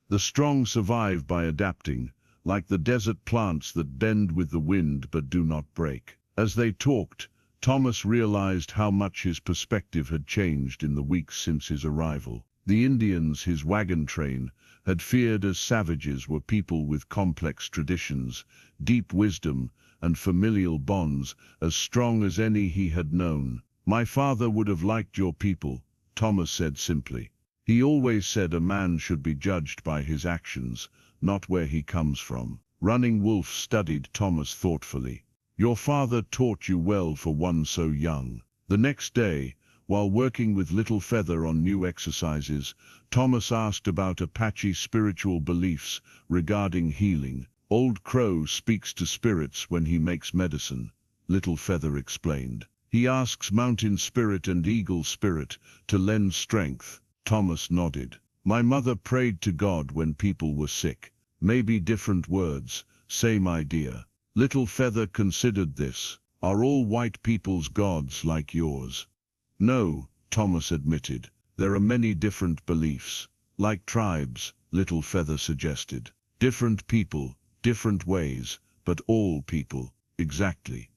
The strong survive by adapting, like the desert plants that bend with the wind but do not break. As they talked, Thomas realized how much his perspective had changed in the weeks since his arrival. The Indians, his wagon train, had feared as savages were people with complex traditions, deep wisdom, and familial bonds as strong as any he had known. My father would have liked your people, Thomas said simply. He always said a man should be judged by his actions, not where he comes from. Running Wolf studied Thomas thoughtfully. Your father taught you well for one so young. The next day, while working with Little Feather on new exercises, Thomas asked about Apache spiritual beliefs regarding healing. Old Crow speaks to spirits when he makes medicine, Little Feather explained. He asks Mountain Spirit and Eagle Spirit to lend strength. Thomas nodded. My mother prayed to God when people were sick. Maybe different words, same idea. Little Feather considered this. Are all white people's gods like yours? No, Thomas admitted. There are many different beliefs. Like tribes, Little Feather suggested. Different people, different ways, but all people, exactly.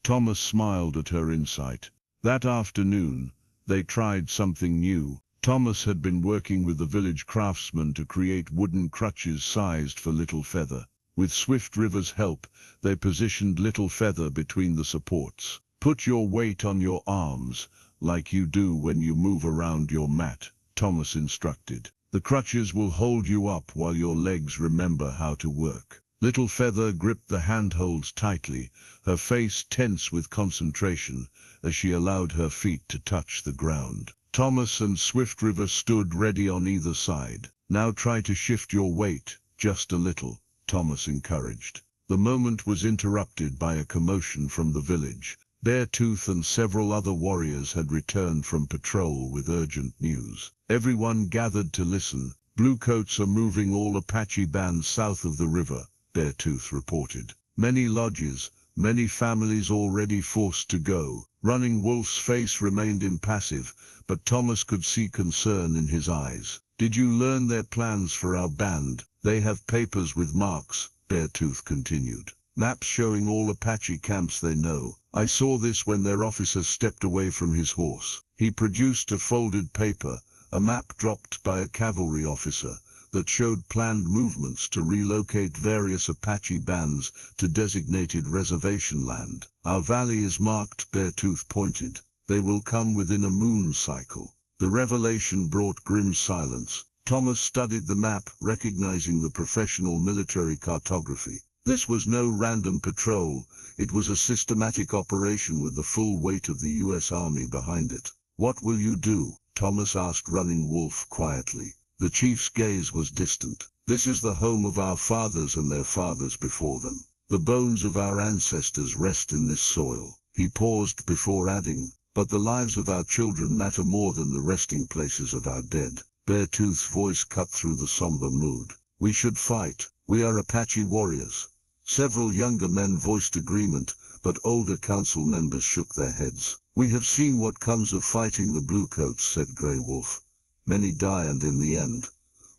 Thomas smiled at her insight. That afternoon, they tried something new. Thomas had been working with the village craftsmen to create wooden crutches sized for Little Feather. With Swift River's help, they positioned Little Feather between the supports. Put your weight on your arms, like you do when you move around your mat, Thomas instructed. The crutches will hold you up while your legs remember how to work. Little Feather gripped the handholds tightly, her face tense with concentration as she allowed her feet to touch the ground. Thomas and Swift River stood ready on either side. Now try to shift your weight, just a little, Thomas encouraged. The moment was interrupted by a commotion from the village. Beartooth and several other warriors had returned from patrol with urgent news. Everyone gathered to listen. Bluecoats are moving all Apache bands south of the river, Beartooth reported. Many lodges, many families already forced to go. Running Wolf's face remained impassive, but Thomas could see concern in his eyes. Did you learn their plans for our band? They have papers with marks, Beartooth continued. Maps showing all Apache camps they know. I saw this when their officer stepped away from his horse. He produced a folded paper, a map dropped by a cavalry officer, that showed planned movements to relocate various Apache bands to designated reservation land. Our valley is marked, Beartooth pointed. They will come within a moon cycle. The revelation brought grim silence. Thomas studied the map, recognizing the professional military cartography. This was no random patrol, it was a systematic operation with the full weight of the U.S. Army behind it. What will you do? Thomas asked Running Wolf quietly. The chief's gaze was distant. This is the home of our fathers and their fathers before them. The bones of our ancestors rest in this soil. He paused before adding, but the lives of our children matter more than the resting places of our dead. Beartooth's voice cut through the somber mood. We should fight. We are Apache warriors. Several younger men voiced agreement, but older council members shook their heads. We have seen what comes of fighting the Bluecoats, said Grey Wolf. Many die, and in the end,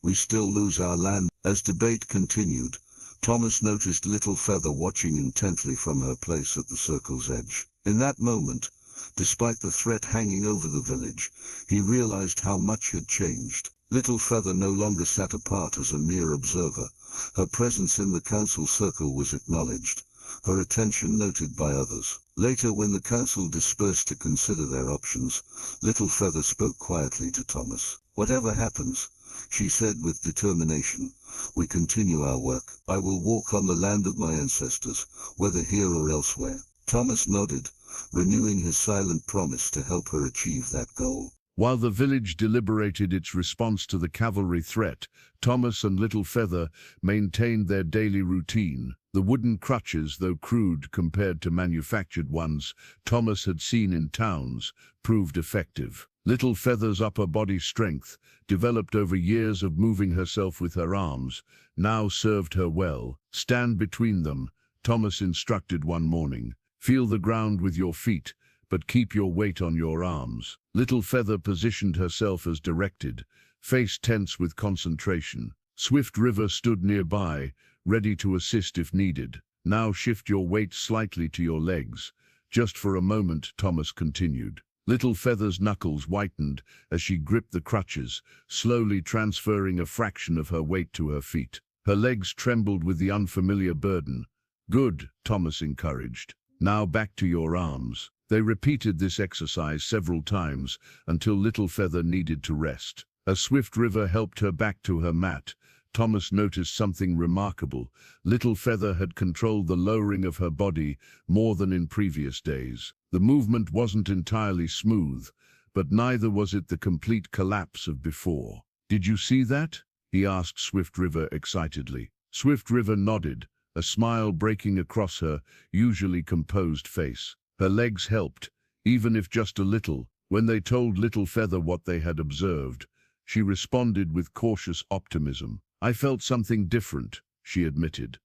we still lose our land. As debate continued, Thomas noticed Little Feather watching intently from her place at the circle's edge. In that moment, despite the threat hanging over the village, he realized how much had changed. Little Feather no longer sat apart as a mere observer. Her presence in the council circle was acknowledged, her attention noted by others. Later, when the council dispersed to consider their options, Little Feather spoke quietly to Thomas. Whatever happens, she said with determination, we continue our work. I will walk on the land of my ancestors, whether here or elsewhere. Thomas nodded, renewing his silent promise to help her achieve that goal. While the village deliberated its response to the cavalry threat, Thomas and Little Feather maintained their daily routine. The wooden crutches, though crude compared to manufactured ones Thomas had seen in towns, proved effective. Little Feather's upper body strength, developed over years of moving herself with her arms, now served her well. Stand between them, Thomas instructed one morning. Feel the ground with your feet, but keep your weight on your arms. Little Feather positioned herself as directed, face tense with concentration. Swift River stood nearby, ready to assist if needed. Now shift your weight slightly to your legs. Just for a moment, Thomas continued. Little Feather's knuckles whitened as she gripped the crutches, slowly transferring a fraction of her weight to her feet. Her legs trembled with the unfamiliar burden. Good, Thomas encouraged. Now back to your arms. They repeated this exercise several times until Little Feather needed to rest. As Swift River helped her back to her mat, Thomas noticed something remarkable. Little Feather had controlled the lowering of her body more than in previous days. The movement wasn't entirely smooth, but neither was it the complete collapse of before. Did you see that? He asked Swift River excitedly. Swift River nodded, a smile breaking across her usually composed face. Her legs helped, even if just a little. When they told Little Feather what they had observed, she responded with cautious optimism. I felt something different, she admitted.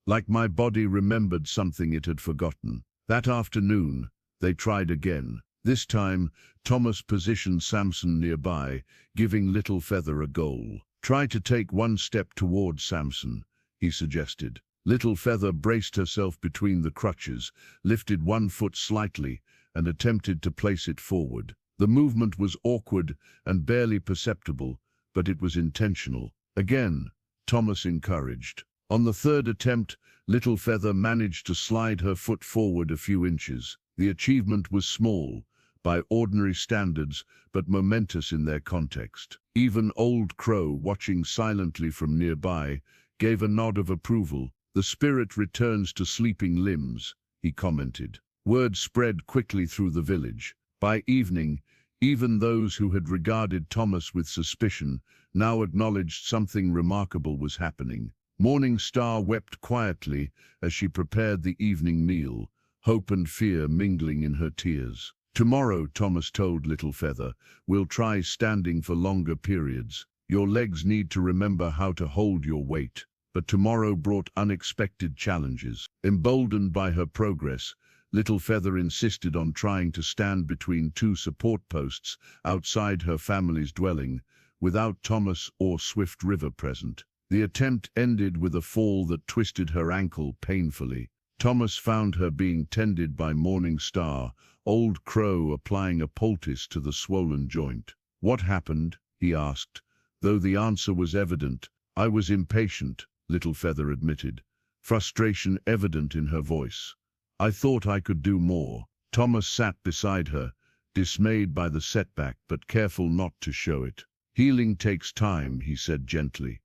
Like my body remembered something it had forgotten. That afternoon, they tried again. This time, Thomas positioned Samson nearby, giving Little Feather a goal. Try to take one step toward Samson, he suggested. Little Feather braced herself between the crutches, lifted one foot slightly, and attempted to place it forward. The movement was awkward and barely perceptible, but it was intentional. Again, Thomas encouraged. On the third attempt, Little Feather managed to slide her foot forward a few inches. The achievement was small, by ordinary standards, but momentous in their context. Even Old Crow, watching silently from nearby, gave a nod of approval. The spirit returns to sleeping limbs, he commented. Word spread quickly through the village. By evening, even those who had regarded Thomas with suspicion now acknowledged something remarkable was happening. Morning Star wept quietly as she prepared the evening meal, hope and fear mingling in her tears. "Tomorrow," Thomas told Little Feather, "we'll try standing for longer periods. Your legs need to remember how to hold your weight." But tomorrow brought unexpected challenges. Emboldened by her progress, Little Feather insisted on trying to stand between two support posts outside her family's dwelling, without Thomas or Swift River present. The attempt ended with a fall that twisted her ankle painfully. Thomas found her being tended by Morning Star, Old Crow applying a poultice to the swollen joint. "What happened?" he asked, though the answer was evident. "I was impatient," Little Feather admitted, frustration evident in her voice. "I thought I could do more." Thomas sat beside her, dismayed by the setback but careful not to show it. "Healing takes time," he said gently.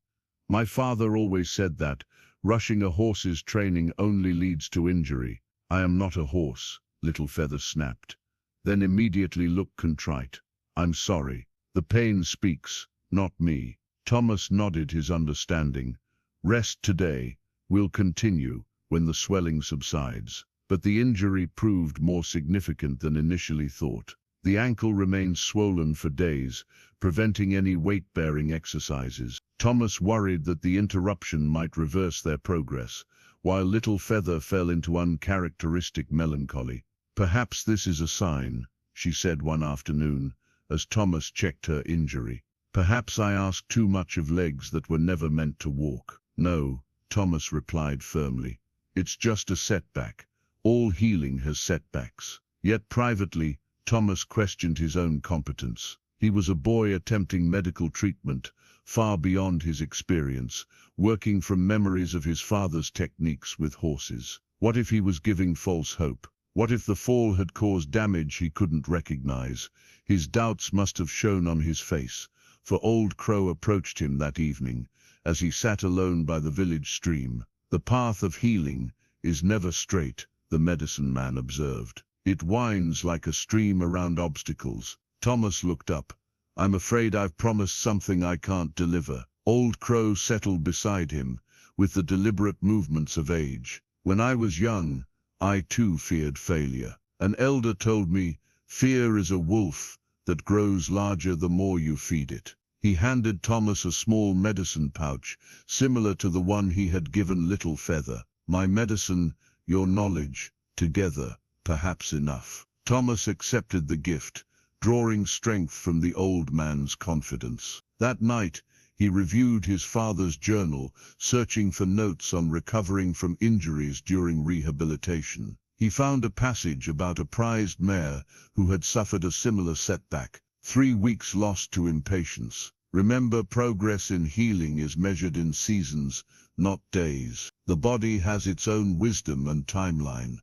"My father always said that rushing a horse's training only leads to injury." "I am not a horse," Little Feather snapped, then immediately looked contrite. "I'm sorry. The pain speaks, not me." Thomas nodded his understanding. "Rest today. We'll continue when the swelling subsides." But the injury proved more significant than initially thought. The ankle remained swollen for days, preventing any weight-bearing exercises. Thomas worried that the interruption might reverse their progress, while Little Feather fell into uncharacteristic melancholy. "Perhaps this is a sign," she said one afternoon, as Thomas checked her injury. "Perhaps I asked too much of legs that were never meant to walk." "No," Thomas replied firmly. "It's just a setback. All healing has setbacks." Yet privately, Thomas questioned his own competence. He was a boy attempting medical treatment, far beyond his experience, working from memories of his father's techniques with horses. What if he was giving false hope? What if the fall had caused damage he couldn't recognize? His doubts must have shown on his face, for Old Crow approached him that evening, as he sat alone by the village stream. "The path of healing is never straight," the medicine man observed. "It winds like a stream around obstacles." Thomas looked up. "I'm afraid I've promised something I can't deliver." Old Crow settled beside him, with the deliberate movements of age. "When I was young, I too feared failure. An elder told me, fear is a wolf that grows larger the more you feed it." He handed Thomas a small medicine pouch, similar to the one he had given Little Feather. "My medicine, your knowledge, together, perhaps enough." Thomas accepted the gift, drawing strength from the old man's confidence. That night, he reviewed his father's journal, searching for notes on recovering from injuries during rehabilitation. He found a passage about a prized mare who had suffered a similar setback. 3 weeks lost to impatience. "Remember, progress in healing is measured in seasons, not days. The body has its own wisdom and timeline."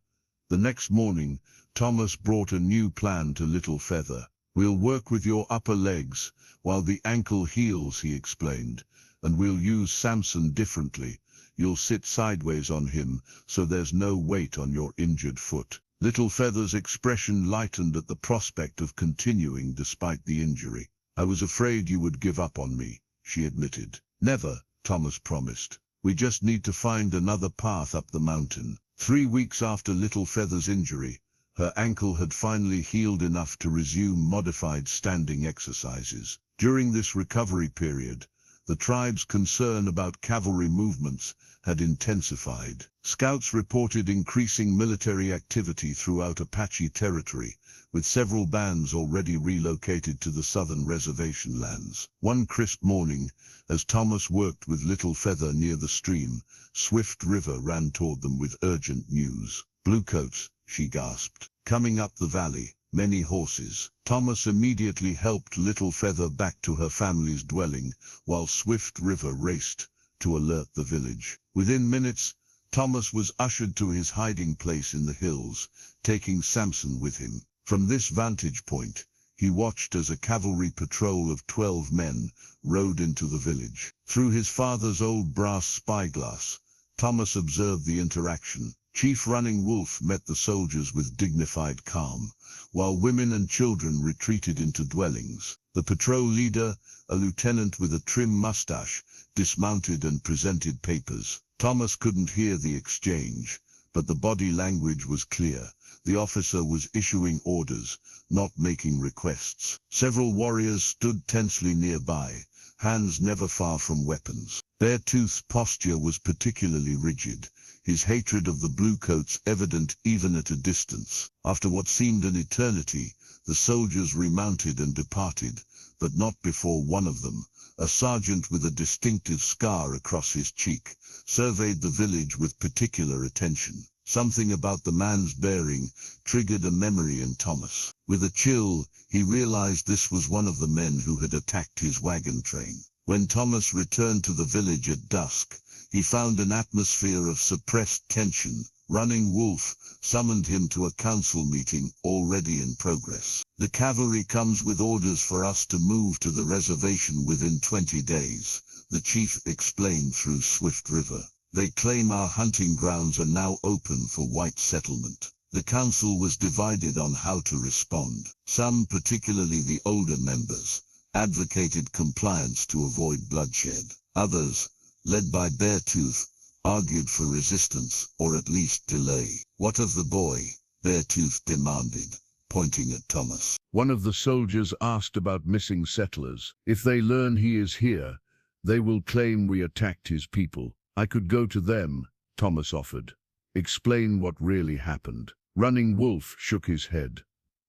The next morning, Thomas brought a new plan to Little Feather. "We'll work with your upper legs while the ankle heals," he explained, "and we'll use Samson differently. You'll sit sideways on him, so there's no weight on your injured foot." Little Feather's expression lightened at the prospect of continuing despite the injury. "I was afraid you would give up on me," she admitted. "Never," Thomas promised. "We just need to find another path up the mountain." 3 weeks after Little Feather's injury, her ankle had finally healed enough to resume modified standing exercises. During this recovery period, the tribe's concern about cavalry movements had intensified. Scouts reported increasing military activity throughout Apache territory, with several bands already relocated to the southern reservation lands. One crisp morning, as Thomas worked with Little Feather near the stream, Swift River ran toward them with urgent news. "Bluecoats," she gasped. "Coming up the valley. Many horses." Thomas immediately helped Little Feather back to her family's dwelling, while Swift River raced to alert the village. Within minutes, Thomas was ushered to his hiding place in the hills, taking Samson with him. From this vantage point, he watched as a cavalry patrol of 12 men rode into the village. Through his father's old brass spyglass, Thomas observed the interaction. Chief Running Wolf met the soldiers with dignified calm, while women and children retreated into dwellings. The patrol leader, a lieutenant with a trim mustache, dismounted and presented papers. Thomas couldn't hear the exchange, but the body language was clear. The officer was issuing orders, not making requests. Several warriors stood tensely nearby, hands never far from weapons. Beartooth's posture was particularly rigid, his hatred of the bluecoats evident even at a distance. After what seemed an eternity, the soldiers remounted and departed, but not before one of them, a sergeant with a distinctive scar across his cheek, surveyed the village with particular attention. Something about the man's bearing triggered a memory in Thomas. With a chill, he realized this was one of the men who had attacked his wagon train. When Thomas returned to the village at dusk, he found an atmosphere of suppressed tension. Running Wolf summoned him to a council meeting already in progress. The cavalry comes with orders for us to move to the reservation within 20 days, the chief explained through Swift River. They claim our hunting grounds are now open for white settlement. The council was divided on how to respond. Some, particularly the older members, advocated compliance to avoid bloodshed. Others, led by Beartooth, argued for resistance, or at least delay. What of the boy? Beartooth demanded, pointing at Thomas. One of the soldiers asked about missing settlers. If they learn he is here, they will claim we attacked his people. I could go to them, Thomas offered. Explain what really happened. Running Wolf shook his head.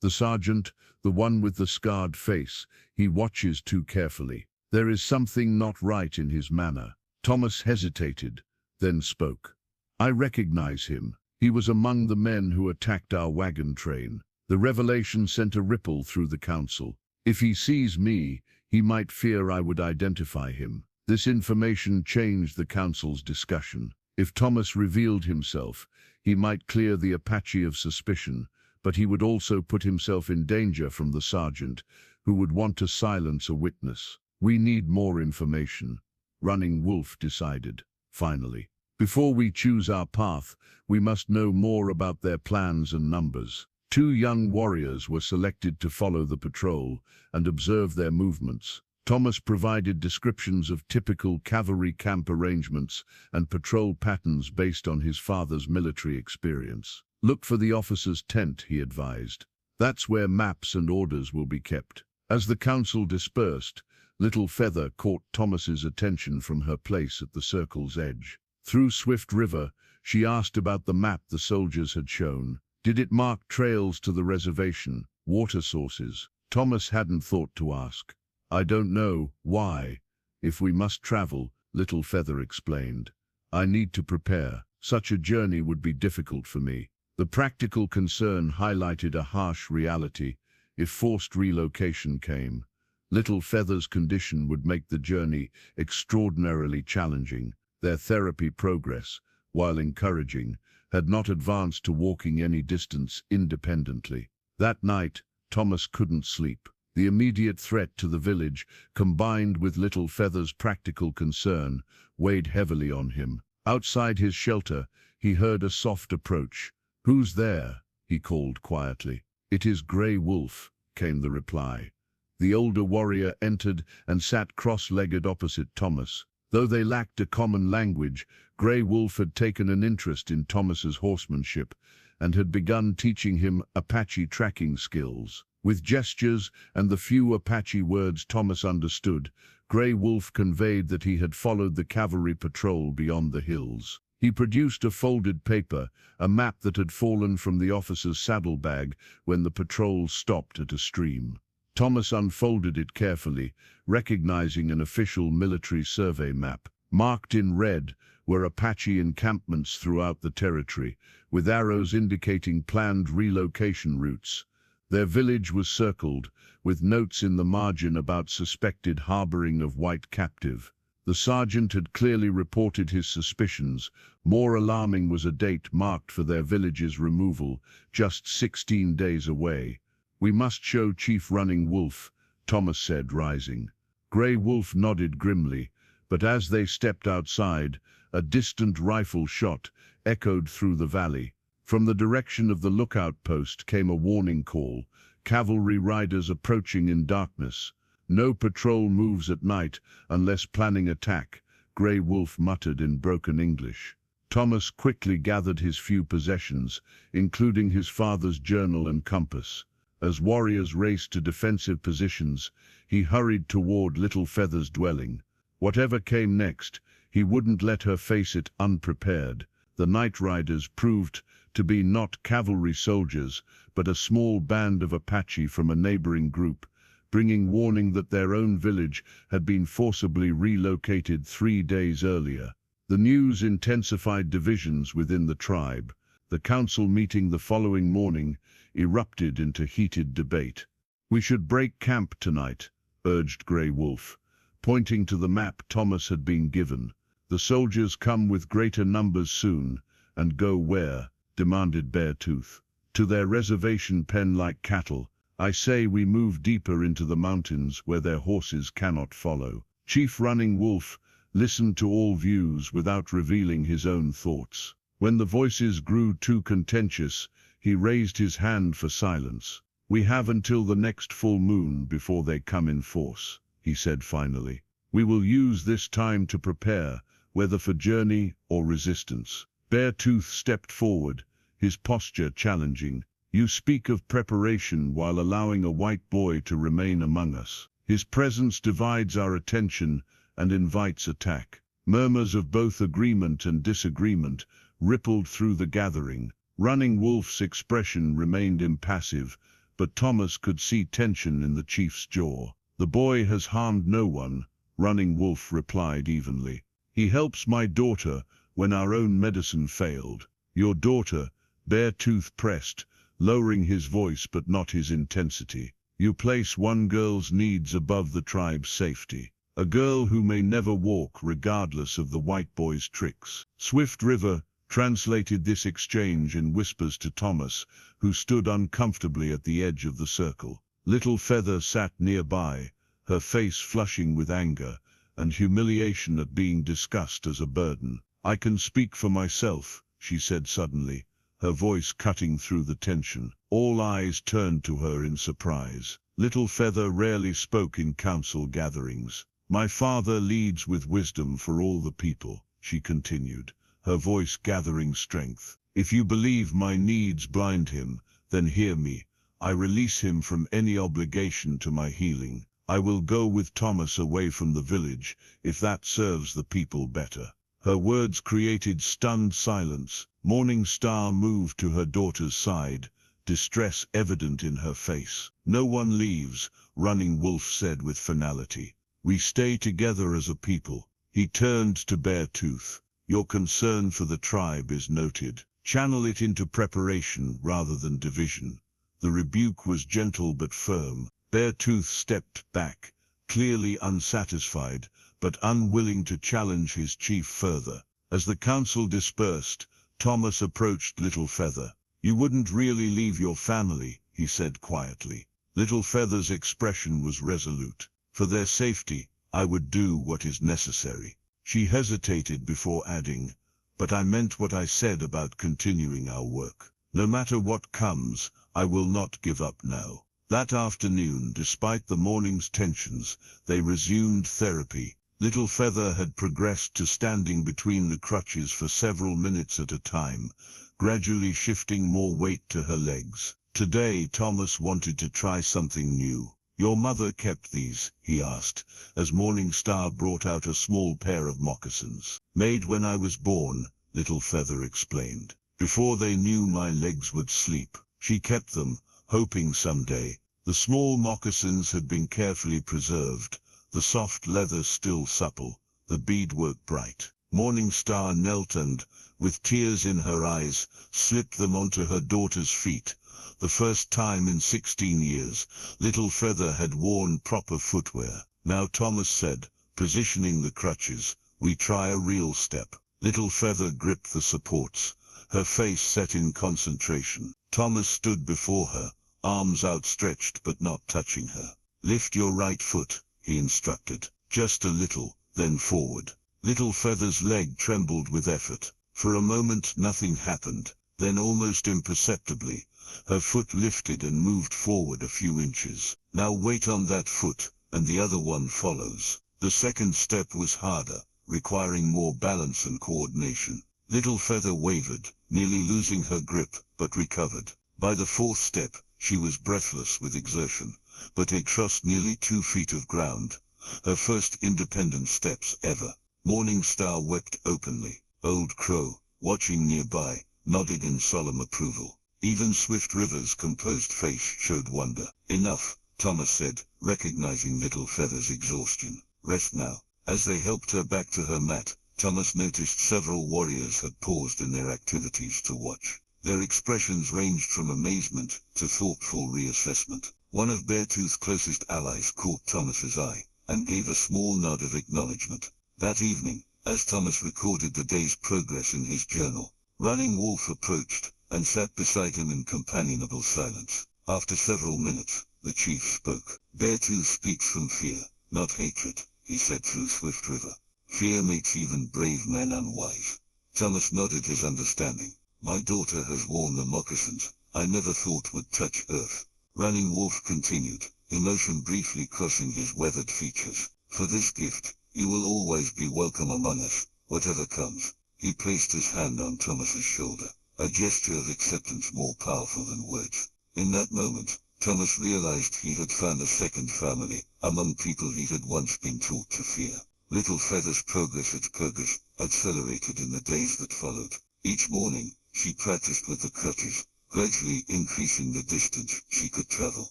The sergeant, the one with the scarred face, he watches too carefully. There is something not right in his manner. Thomas hesitated, then spoke. I recognize him. He was among the men who attacked our wagon train. The revelation sent a ripple through the council. If he sees me, he might fear I would identify him. This information changed the council's discussion. If Thomas revealed himself, he might clear the Apache of suspicion, but he would also put himself in danger from the sergeant, who would want to silence a witness. We need more information, Running Wolf decided, finally. Before we choose our path, we must know more about their plans and numbers. 2 young warriors were selected to follow the patrol and observe their movements. Thomas provided descriptions of typical cavalry camp arrangements and patrol patterns based on his father's military experience. Look for the officer's tent, he advised. That's where maps and orders will be kept. As the council dispersed, Little Feather caught Thomas's attention from her place at the circle's edge. Through Swift River, she asked about the map the soldiers had shown. Did it mark trails to the reservation, water sources? Thomas hadn't thought to ask. I don't know. Why? If we must travel, Little Feather explained. I need to prepare. Such a journey would be difficult for me. The practical concern highlighted a harsh reality. If forced relocation came, Little Feather's condition would make the journey extraordinarily challenging. Their therapy progress, while encouraging, had not advanced to walking any distance independently. That night, Thomas couldn't sleep. The immediate threat to the village, combined with Little Feather's practical concern, weighed heavily on him. Outside his shelter, he heard a soft approach. Who's there? He called quietly. It is Grey Wolf, came the reply. The older warrior entered and sat cross-legged opposite Thomas. Though they lacked a common language, Grey Wolf had taken an interest in Thomas's horsemanship and had begun teaching him Apache tracking skills. With gestures and the few Apache words Thomas understood, Grey Wolf conveyed that he had followed the cavalry patrol beyond the hills. He produced a folded paper, a map that had fallen from the officer's saddlebag when the patrol stopped at a stream. Thomas unfolded it carefully, recognizing an official military survey map. Marked in red were Apache encampments throughout the territory, with arrows indicating planned relocation routes. Their village was circled, with notes in the margin about suspected harboring of white captive. The sergeant had clearly reported his suspicions. More alarming was a date marked for their village's removal, just 16 days away. We must show Chief Running Wolf, Thomas said, rising. Grey Wolf nodded grimly, but as they stepped outside, a distant rifle shot echoed through the valley. From the direction of the lookout post came a warning call. Cavalry riders approaching in darkness. No patrol moves at night unless planning attack, Grey Wolf muttered in broken English. Thomas quickly gathered his few possessions, including his father's journal and compass. As warriors raced to defensive positions, he hurried toward Little Feather's dwelling. Whatever came next, he wouldn't let her face it unprepared. The night riders proved to be not cavalry soldiers, but a small band of Apache from a neighboring group, bringing warning that their own village had been forcibly relocated 3 days earlier. The news intensified divisions within the tribe. The council meeting the following morning erupted into heated debate. "We should break camp tonight," urged Grey Wolf, pointing to the map Thomas had been given. "The soldiers come with greater numbers soon, and go where?" demanded Beartooth. "To their reservation pen like cattle. I say we move deeper into the mountains where their horses cannot follow." Chief Running Wolf listened to all views without revealing his own thoughts. When the voices grew too contentious, he raised his hand for silence. "We have until the next full moon before they come in force," he said finally. "We will use this time to prepare, whether for journey or resistance." Beartooth stepped forward, his posture challenging. "You speak of preparation while allowing a white boy to remain among us. His presence divides our attention and invites attack." Murmurs of both agreement and disagreement rippled through the gathering. Running Wolf's expression remained impassive, but Thomas could see tension in the chief's jaw. "The boy has harmed no one," Running Wolf replied evenly. "He helps my daughter when our own medicine failed." "Your daughter?" Beartooth pressed, lowering his voice but not his intensity. "You place one girl's needs above the tribe's safety. A girl who may never walk regardless of the white boy's tricks." Swift River translated this exchange in whispers to Thomas, who stood uncomfortably at the edge of the circle. Little Feather sat nearby, her face flushing with anger and humiliation at being discussed as a burden. "I can speak for myself," she said suddenly, her voice cutting through the tension. All eyes turned to her in surprise. Little Feather rarely spoke in council gatherings. "My father leads with wisdom for all the people," she continued, her voice gathering strength. "If you believe my needs blind him, then hear me. I release him from any obligation to my healing. I will go with Thomas away from the village, if that serves the people better." Her words created stunned silence. Morning Star moved to her daughter's side, distress evident in her face. "No one leaves," Running Wolf said with finality. "We stay together as a people." He turned to Beartooth. "Your concern for the tribe is noted. Channel it into preparation rather than division." The rebuke was gentle but firm. Beartooth stepped back, clearly unsatisfied, but unwilling to challenge his chief further. As the council dispersed, Thomas approached Little Feather. "You wouldn't really leave your family," he said quietly. Little Feather's expression was resolute. "For their safety, I would do what is necessary." She hesitated before adding, "But I meant what I said about continuing our work. No matter what comes, I will not give up now." That afternoon, despite the morning's tensions, they resumed therapy. Little Feather had progressed to standing between the crutches for several minutes at a time, gradually shifting more weight to her legs. Today, Thomas wanted to try something new. "Your mother kept these?" he asked, as Morning Star brought out a small pair of moccasins. "Made when I was born," Little Feather explained. "Before they knew my legs would sleep. She kept them, hoping someday." The small moccasins had been carefully preserved, the soft leather still supple, the beadwork bright. Morning Star knelt and, with tears in her eyes, slipped them onto her daughter's feet. The first time in 16 years, Little Feather had worn proper footwear. "Now," Thomas said, positioning the crutches, "we try a real step." Little Feather gripped the supports, her face set in concentration. Thomas stood before her, arms outstretched but not touching her. "Lift your right foot," he instructed. "Just a little, then forward." Little Feather's leg trembled with effort. For a moment nothing happened. Then almost imperceptibly, her foot lifted and moved forward a few inches. "Now wait on that foot, and the other one follows." The second step was harder, requiring more balance and coordination. Little Feather wavered, nearly losing her grip, but recovered. By the fourth step, she was breathless with exertion, but had crossed nearly 2 feet of ground. Her first independent steps ever. Morning Star wept openly. Old Crow, watching nearby, nodded in solemn approval. Even Swift River's composed face showed wonder. Enough, Thomas said, recognizing Little Feather's exhaustion. Rest now. As they helped her back to her mat, Thomas noticed several warriors had paused in their activities to watch. Their expressions ranged from amazement to thoughtful reassessment. One of Beartooth's closest allies caught Thomas's eye, and gave a small nod of acknowledgement. That evening, as Thomas recorded the day's progress in his journal, Running Wolf approached, and sat beside him in companionable silence. After several minutes, the chief spoke. Beartooth speaks from fear, not hatred, he said through Swift River. Fear makes even brave men unwise. Thomas nodded his understanding. My daughter has worn the moccasins I never thought would touch earth. Running Wolf continued, emotion briefly crossing his weathered features. For this gift, you will always be welcome among us, whatever comes. He placed his hand on Thomas's shoulder, a gesture of acceptance more powerful than words. In that moment, Thomas realized he had found a second family among people he had once been taught to fear. Little Feather's progress at Kurgus accelerated in the days that followed. Each morning, she practiced with the crutches, gradually increasing the distance she could travel.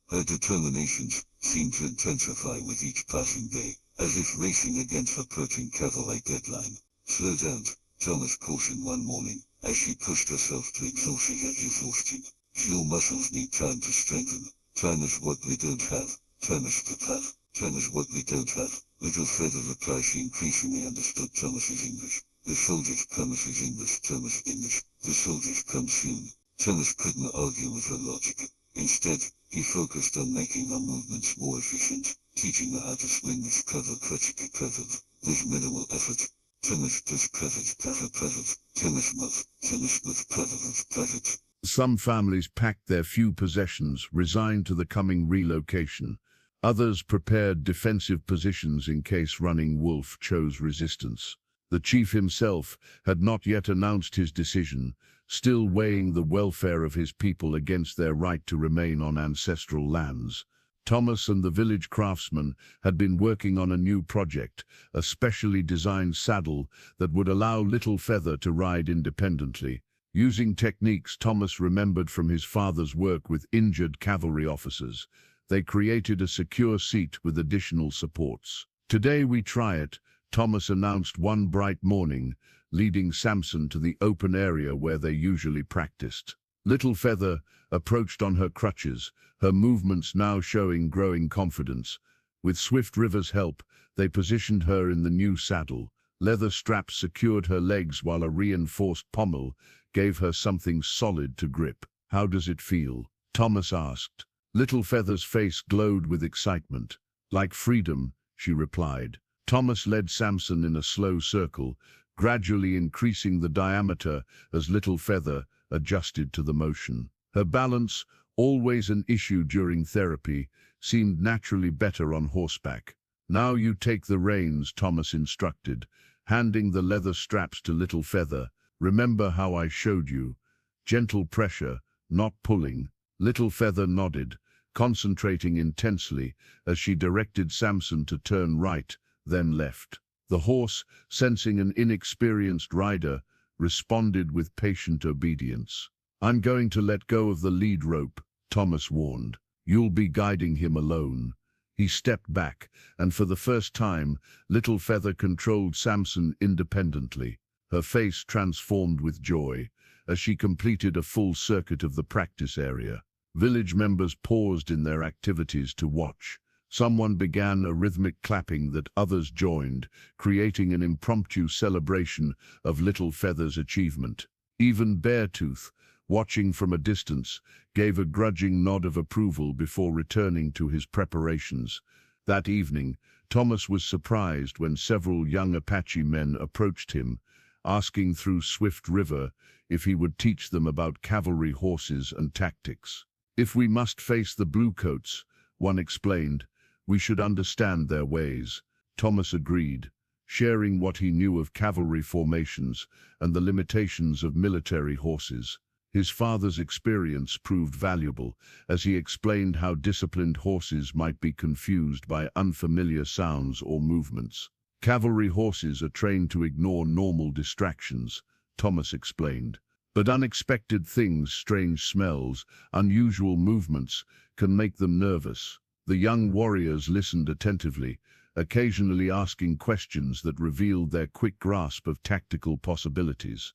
Her determinations seemed to intensify with each passing day, as if racing against approaching cavalry deadline. Slow down, Thomas cautioned one morning, as she pushed herself to exhaustion. Your muscles need time to strengthen. Time is what we don't have. Time is what we don't have. Little Feather replied. She increasingly understood Thomas's English. The soldiers promise is English, Thomas English. The soldiers come soon. Thomas couldn't argue with her logic. Instead, he focused on making her movements more efficient, teaching her how to swing with covered with minimal effort. Thomas does perfect. Thomas with perfect. Some families packed their few possessions, resigned to the coming relocation. Others prepared defensive positions in case Running Wolf chose resistance. The chief himself had not yet announced his decision, still weighing the welfare of his people against their right to remain on ancestral lands. Thomas and the village craftsman had been working on a new project, a specially designed saddle that would allow Little Feather to ride independently. Using techniques Thomas remembered from his father's work with injured cavalry officers, they created a secure seat with additional supports. Today we try it, Thomas announced one bright morning, leading Samson to the open area where they usually practiced. Little Feather approached on her crutches, her movements now showing growing confidence. With Swift River's help, they positioned her in the new saddle. Leather straps secured her legs while a reinforced pommel gave her something solid to grip. How does it feel? Thomas asked. Little Feather's face glowed with excitement. Like freedom, she replied. Thomas led Samson in a slow circle, gradually increasing the diameter as Little Feather adjusted to the motion. Her balance, always an issue during therapy, seemed naturally better on horseback. Now you take the reins, Thomas instructed, handing the leather straps to Little Feather. Remember how I showed you. Gentle pressure, not pulling. Little Feather nodded, concentrating intensely as she directed Samson to turn right, then left. The horse, sensing an inexperienced rider, responded with patient obedience. I'm going to let go of the lead rope, Thomas warned. You'll be guiding him alone. He stepped back, and for the first time, Little Feather controlled Samson independently. Her face transformed with joy as she completed a full circuit of the practice area. Village members paused in their activities to watch. Someone began a rhythmic clapping that others joined, creating an impromptu celebration of Little Feather's achievement. Even Beartooth, watching from a distance, gave a grudging nod of approval before returning to his preparations. That evening, Thomas was surprised when several young Apache men approached him, asking through Swift River if he would teach them about cavalry horses and tactics. If we must face the bluecoats, one explained, we should understand their ways. Thomas agreed. sharing what he knew of cavalry formations and the limitations of military horses. His father's experience proved valuable, as he explained how disciplined horses might be confused by unfamiliar sounds or movements. Cavalry horses are trained to ignore normal distractions, Thomas explained. But unexpected things, strange smells, unusual movements, can make them nervous. The young warriors listened attentively, occasionally asking questions that revealed their quick grasp of tactical possibilities.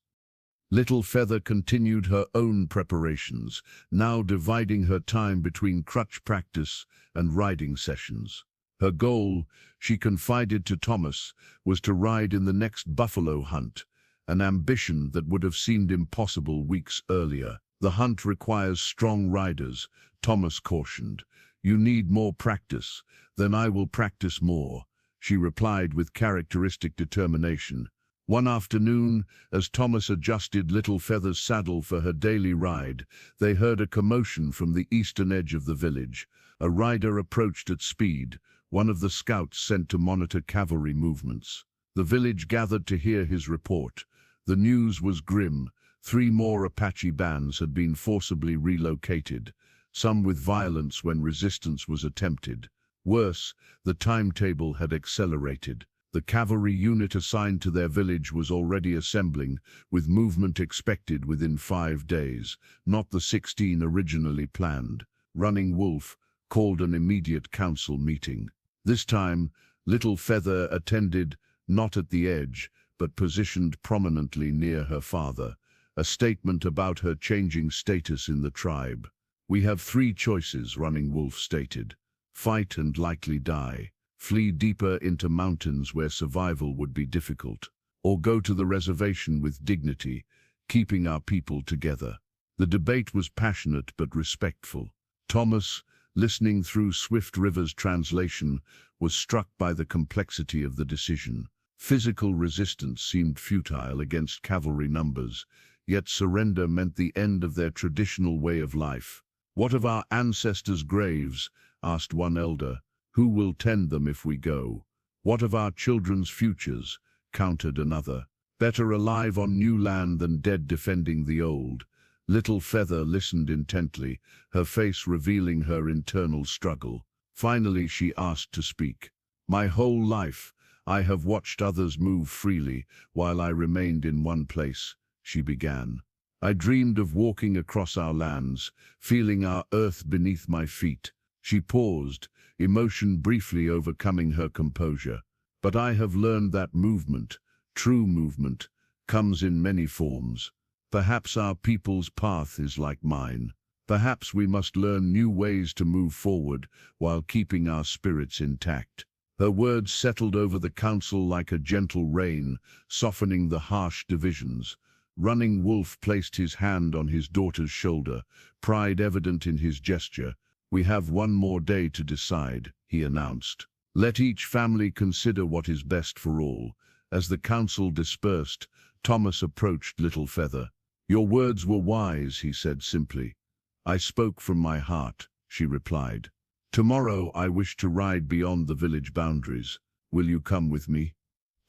Little Feather continued her own preparations, now dividing her time between crutch practice and riding sessions. Her goal, she confided to Thomas, was to ride in the next buffalo hunt, an ambition that would have seemed impossible weeks earlier. The hunt requires strong riders, Thomas cautioned. You need more practice, then I will practice more, she replied with characteristic determination. One afternoon, as Thomas adjusted Little Feather's saddle for her daily ride, they heard a commotion from the eastern edge of the village. A rider approached at speed, one of the scouts sent to monitor cavalry movements. The village gathered to hear his report. The news was grim. 3 more Apache bands had been forcibly relocated, some with violence when resistance was attempted. Worse, the timetable had accelerated. The cavalry unit assigned to their village was already assembling, with movement expected within 5 days, not the 16 originally planned. Running Wolf called an immediate council meeting. This time, Little Feather attended, not at the edge, but positioned prominently near her father, a statement about her changing status in the tribe. We have 3 choices, Running Wolf stated. Fight and likely die. Flee deeper into mountains where survival would be difficult, or go to the reservation with dignity, keeping our people together. The debate was passionate but respectful. Thomas, listening through Swift River's translation, was struck by the complexity of the decision. Physical resistance seemed futile against cavalry numbers, yet surrender meant the end of their traditional way of life. What of our ancestors' graves? Asked one elder. Who will tend them if we go? What of our children's futures? Countered another. Better alive on new land than dead defending the old. Little Feather listened intently, her face revealing her internal struggle. Finally she asked to speak. My whole life, I have watched others move freely while I remained in one place, she began. I dreamed of walking across our lands, feeling our earth beneath my feet. She paused, emotion briefly overcoming her composure. But I have learned that movement, true movement, comes in many forms. Perhaps our people's path is like mine. Perhaps we must learn new ways to move forward while keeping our spirits intact. Her words settled over the council like a gentle rain, softening the harsh divisions. Running Wolf placed his hand on his daughter's shoulder, pride evident in his gesture. We have 1 more day to decide, he announced. Let each family consider what is best for all. As the council dispersed, Thomas approached Little Feather. Your words were wise, he said simply. I spoke from my heart, she replied. Tomorrow I wish to ride beyond the village boundaries. Will you come with me?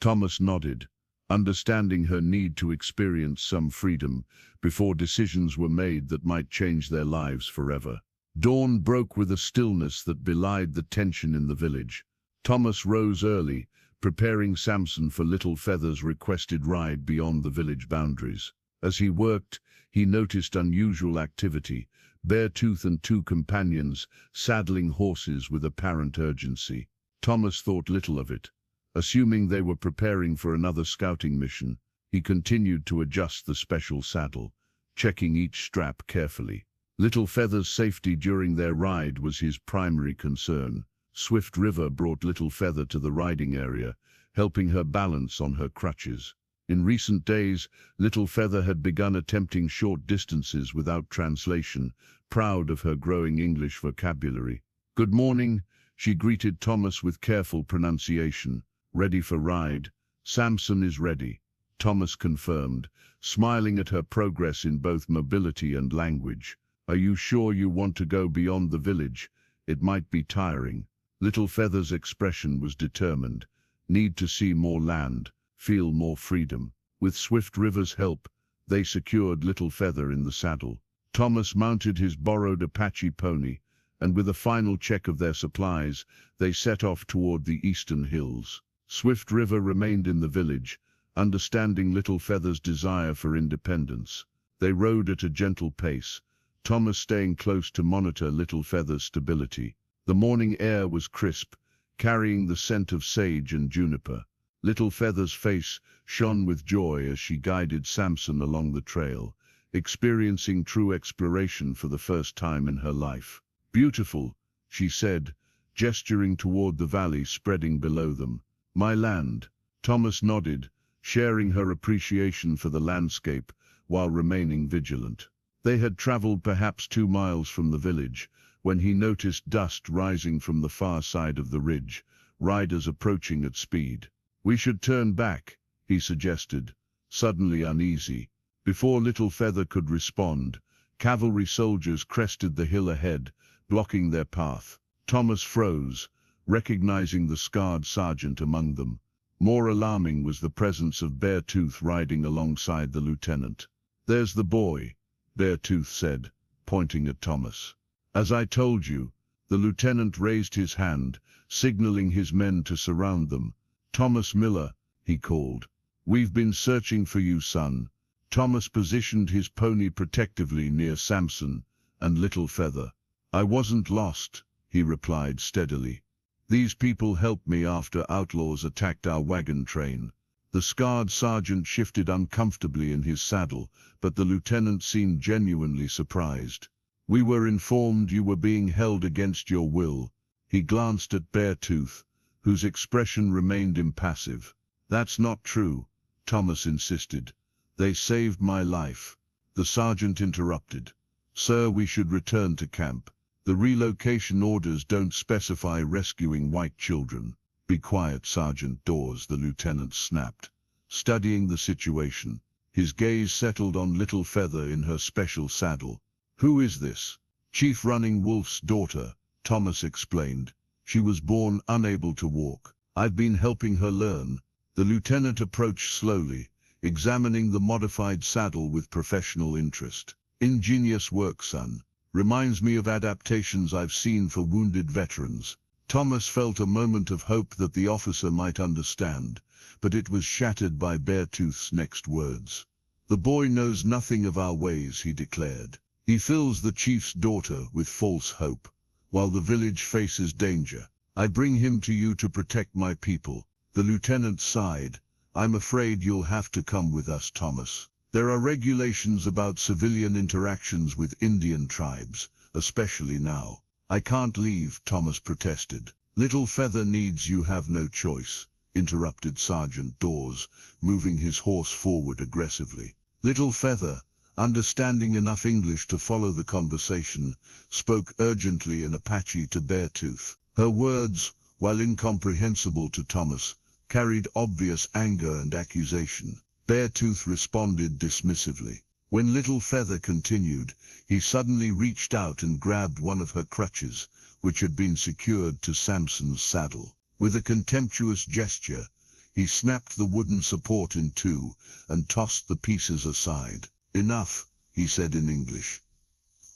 Thomas nodded, understanding her need to experience some freedom before decisions were made that might change their lives forever. Dawn broke with a stillness that belied the tension in the village. Thomas rose early, preparing Samson for Little Feather's requested ride beyond the village boundaries. As he worked, he noticed unusual activity, Beartooth and 2 companions saddling horses with apparent urgency. Thomas thought little of it. Assuming they were preparing for another scouting mission, he continued to adjust the special saddle, checking each strap carefully. Little Feather's safety during their ride was his primary concern. Swift River brought Little Feather to the riding area, helping her balance on her crutches. In recent days, Little Feather had begun attempting short distances without translation, proud of her growing English vocabulary. Good morning, she greeted Thomas with careful pronunciation. Ready for ride? Samson is ready, Thomas confirmed, smiling at her progress in both mobility and language. Are you sure you want to go beyond the village? It might be tiring. Little Feather's expression was determined. need to see more land, feel more freedom. With Swift River's help, they secured Little Feather in the saddle. Thomas mounted his borrowed Apache pony, and with a final check of their supplies, they set off toward the eastern hills. Swift River remained in the village, understanding Little Feather's desire for independence. They rode at a gentle pace, Thomas staying close to monitor Little Feather's stability. The morning air was crisp, carrying the scent of sage and juniper. Little Feather's face shone with joy as she guided Samson along the trail, experiencing true exploration for the first time in her life. "Beautiful," she said, gesturing toward the valley spreading below them. "My land." Thomas nodded, sharing her appreciation for the landscape while remaining vigilant. They had traveled perhaps 2 miles from the village when he noticed dust rising from the far side of the ridge, riders approaching at speed. "We should turn back," he suggested, suddenly uneasy. Before Little Feather could respond, cavalry soldiers crested the hill ahead, blocking their path. Thomas froze, recognizing the scarred sergeant among them. More alarming was the presence of Beartooth riding alongside the lieutenant. "There's the boy," Beartooth said, pointing at Thomas. "As I told you." The lieutenant raised his hand, signaling his men to surround them. "Thomas Miller," he called. "We've been searching for you, son." Thomas positioned his pony protectively near Samson and Little Feather. "I wasn't lost," he replied steadily. "These people helped me after outlaws attacked our wagon train." The scarred sergeant shifted uncomfortably in his saddle, but the lieutenant seemed genuinely surprised. "We were informed you were being held against your will." He glanced at Beartooth, whose expression remained impassive. "That's not true," Thomas insisted. "They saved my life." The sergeant interrupted. "Sir, we should return to camp. The relocation orders don't specify rescuing white children." "Be quiet, Sergeant Dawes," the lieutenant snapped, studying the situation. His gaze settled on Little Feather in her special saddle. "Who is this?" "Chief Running Wolf's daughter," Thomas explained. "She was born unable to walk. I've been helping her learn." The lieutenant approached slowly, examining the modified saddle with professional interest. "Ingenious work, son. Reminds me of adaptations I've seen for wounded veterans." Thomas felt a moment of hope that the officer might understand, but it was shattered by Beartooth's next words. "The boy knows nothing of our ways," he declared. "He fills the chief's daughter with false hope, while the village faces danger. I bring him to you to protect my people." The lieutenant sighed. "I'm afraid you'll have to come with us, Thomas. There are regulations about civilian interactions with Indian tribes, especially now." "I can't leave," Thomas protested. "Little Feather needs you." "Have no choice," interrupted Sergeant Dawes, moving his horse forward aggressively. Little Feather, understanding enough English to follow the conversation, spoke urgently in Apache to Beartooth. Her words, while incomprehensible to Thomas, carried obvious anger and accusation. Beartooth responded dismissively. When Little Feather continued, he suddenly reached out and grabbed one of her crutches, which had been secured to Samson's saddle. With a contemptuous gesture, he snapped the wooden support in two and tossed the pieces aside. "Enough," he said in English.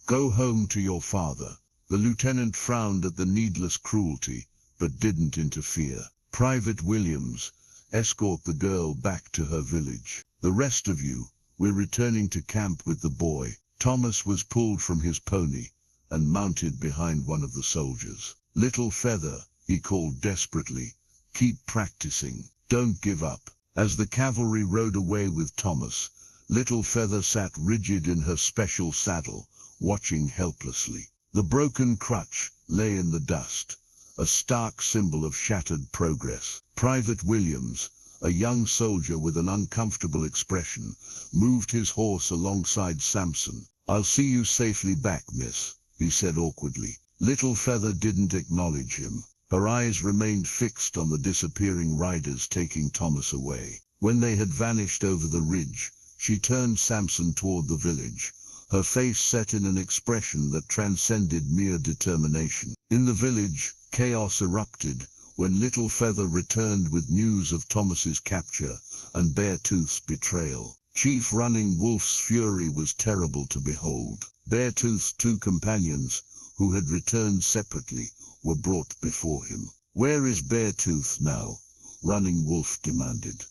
"Go home to your father." The lieutenant frowned at the needless cruelty, but didn't interfere. "Private Williams, escort the girl back to her village. The rest of you, we're returning to camp with the boy." Thomas was pulled from his pony and mounted behind one of the soldiers. "Little Feather," he called desperately, "keep practicing. Don't give up." As the cavalry rode away with Thomas, Little Feather sat rigid in her special saddle, watching helplessly. The broken crutch lay in the dust, a stark symbol of shattered progress. Private Williams, a young soldier with an uncomfortable expression, moved his horse alongside Samson. "I'll see you safely back, miss," he said awkwardly. Little Feather didn't acknowledge him. Her eyes remained fixed on the disappearing riders taking Thomas away. When they had vanished over the ridge, she turned Samson toward the village, her face set in an expression that transcended mere determination. In the village, chaos erupted, when Little Feather returned with news of Thomas's capture and Beartooth's betrayal. Chief Running Wolf's fury was terrible to behold. Beartooth's two companions, who had returned separately, were brought before him. "Where is Beartooth now?" Running Wolf demanded.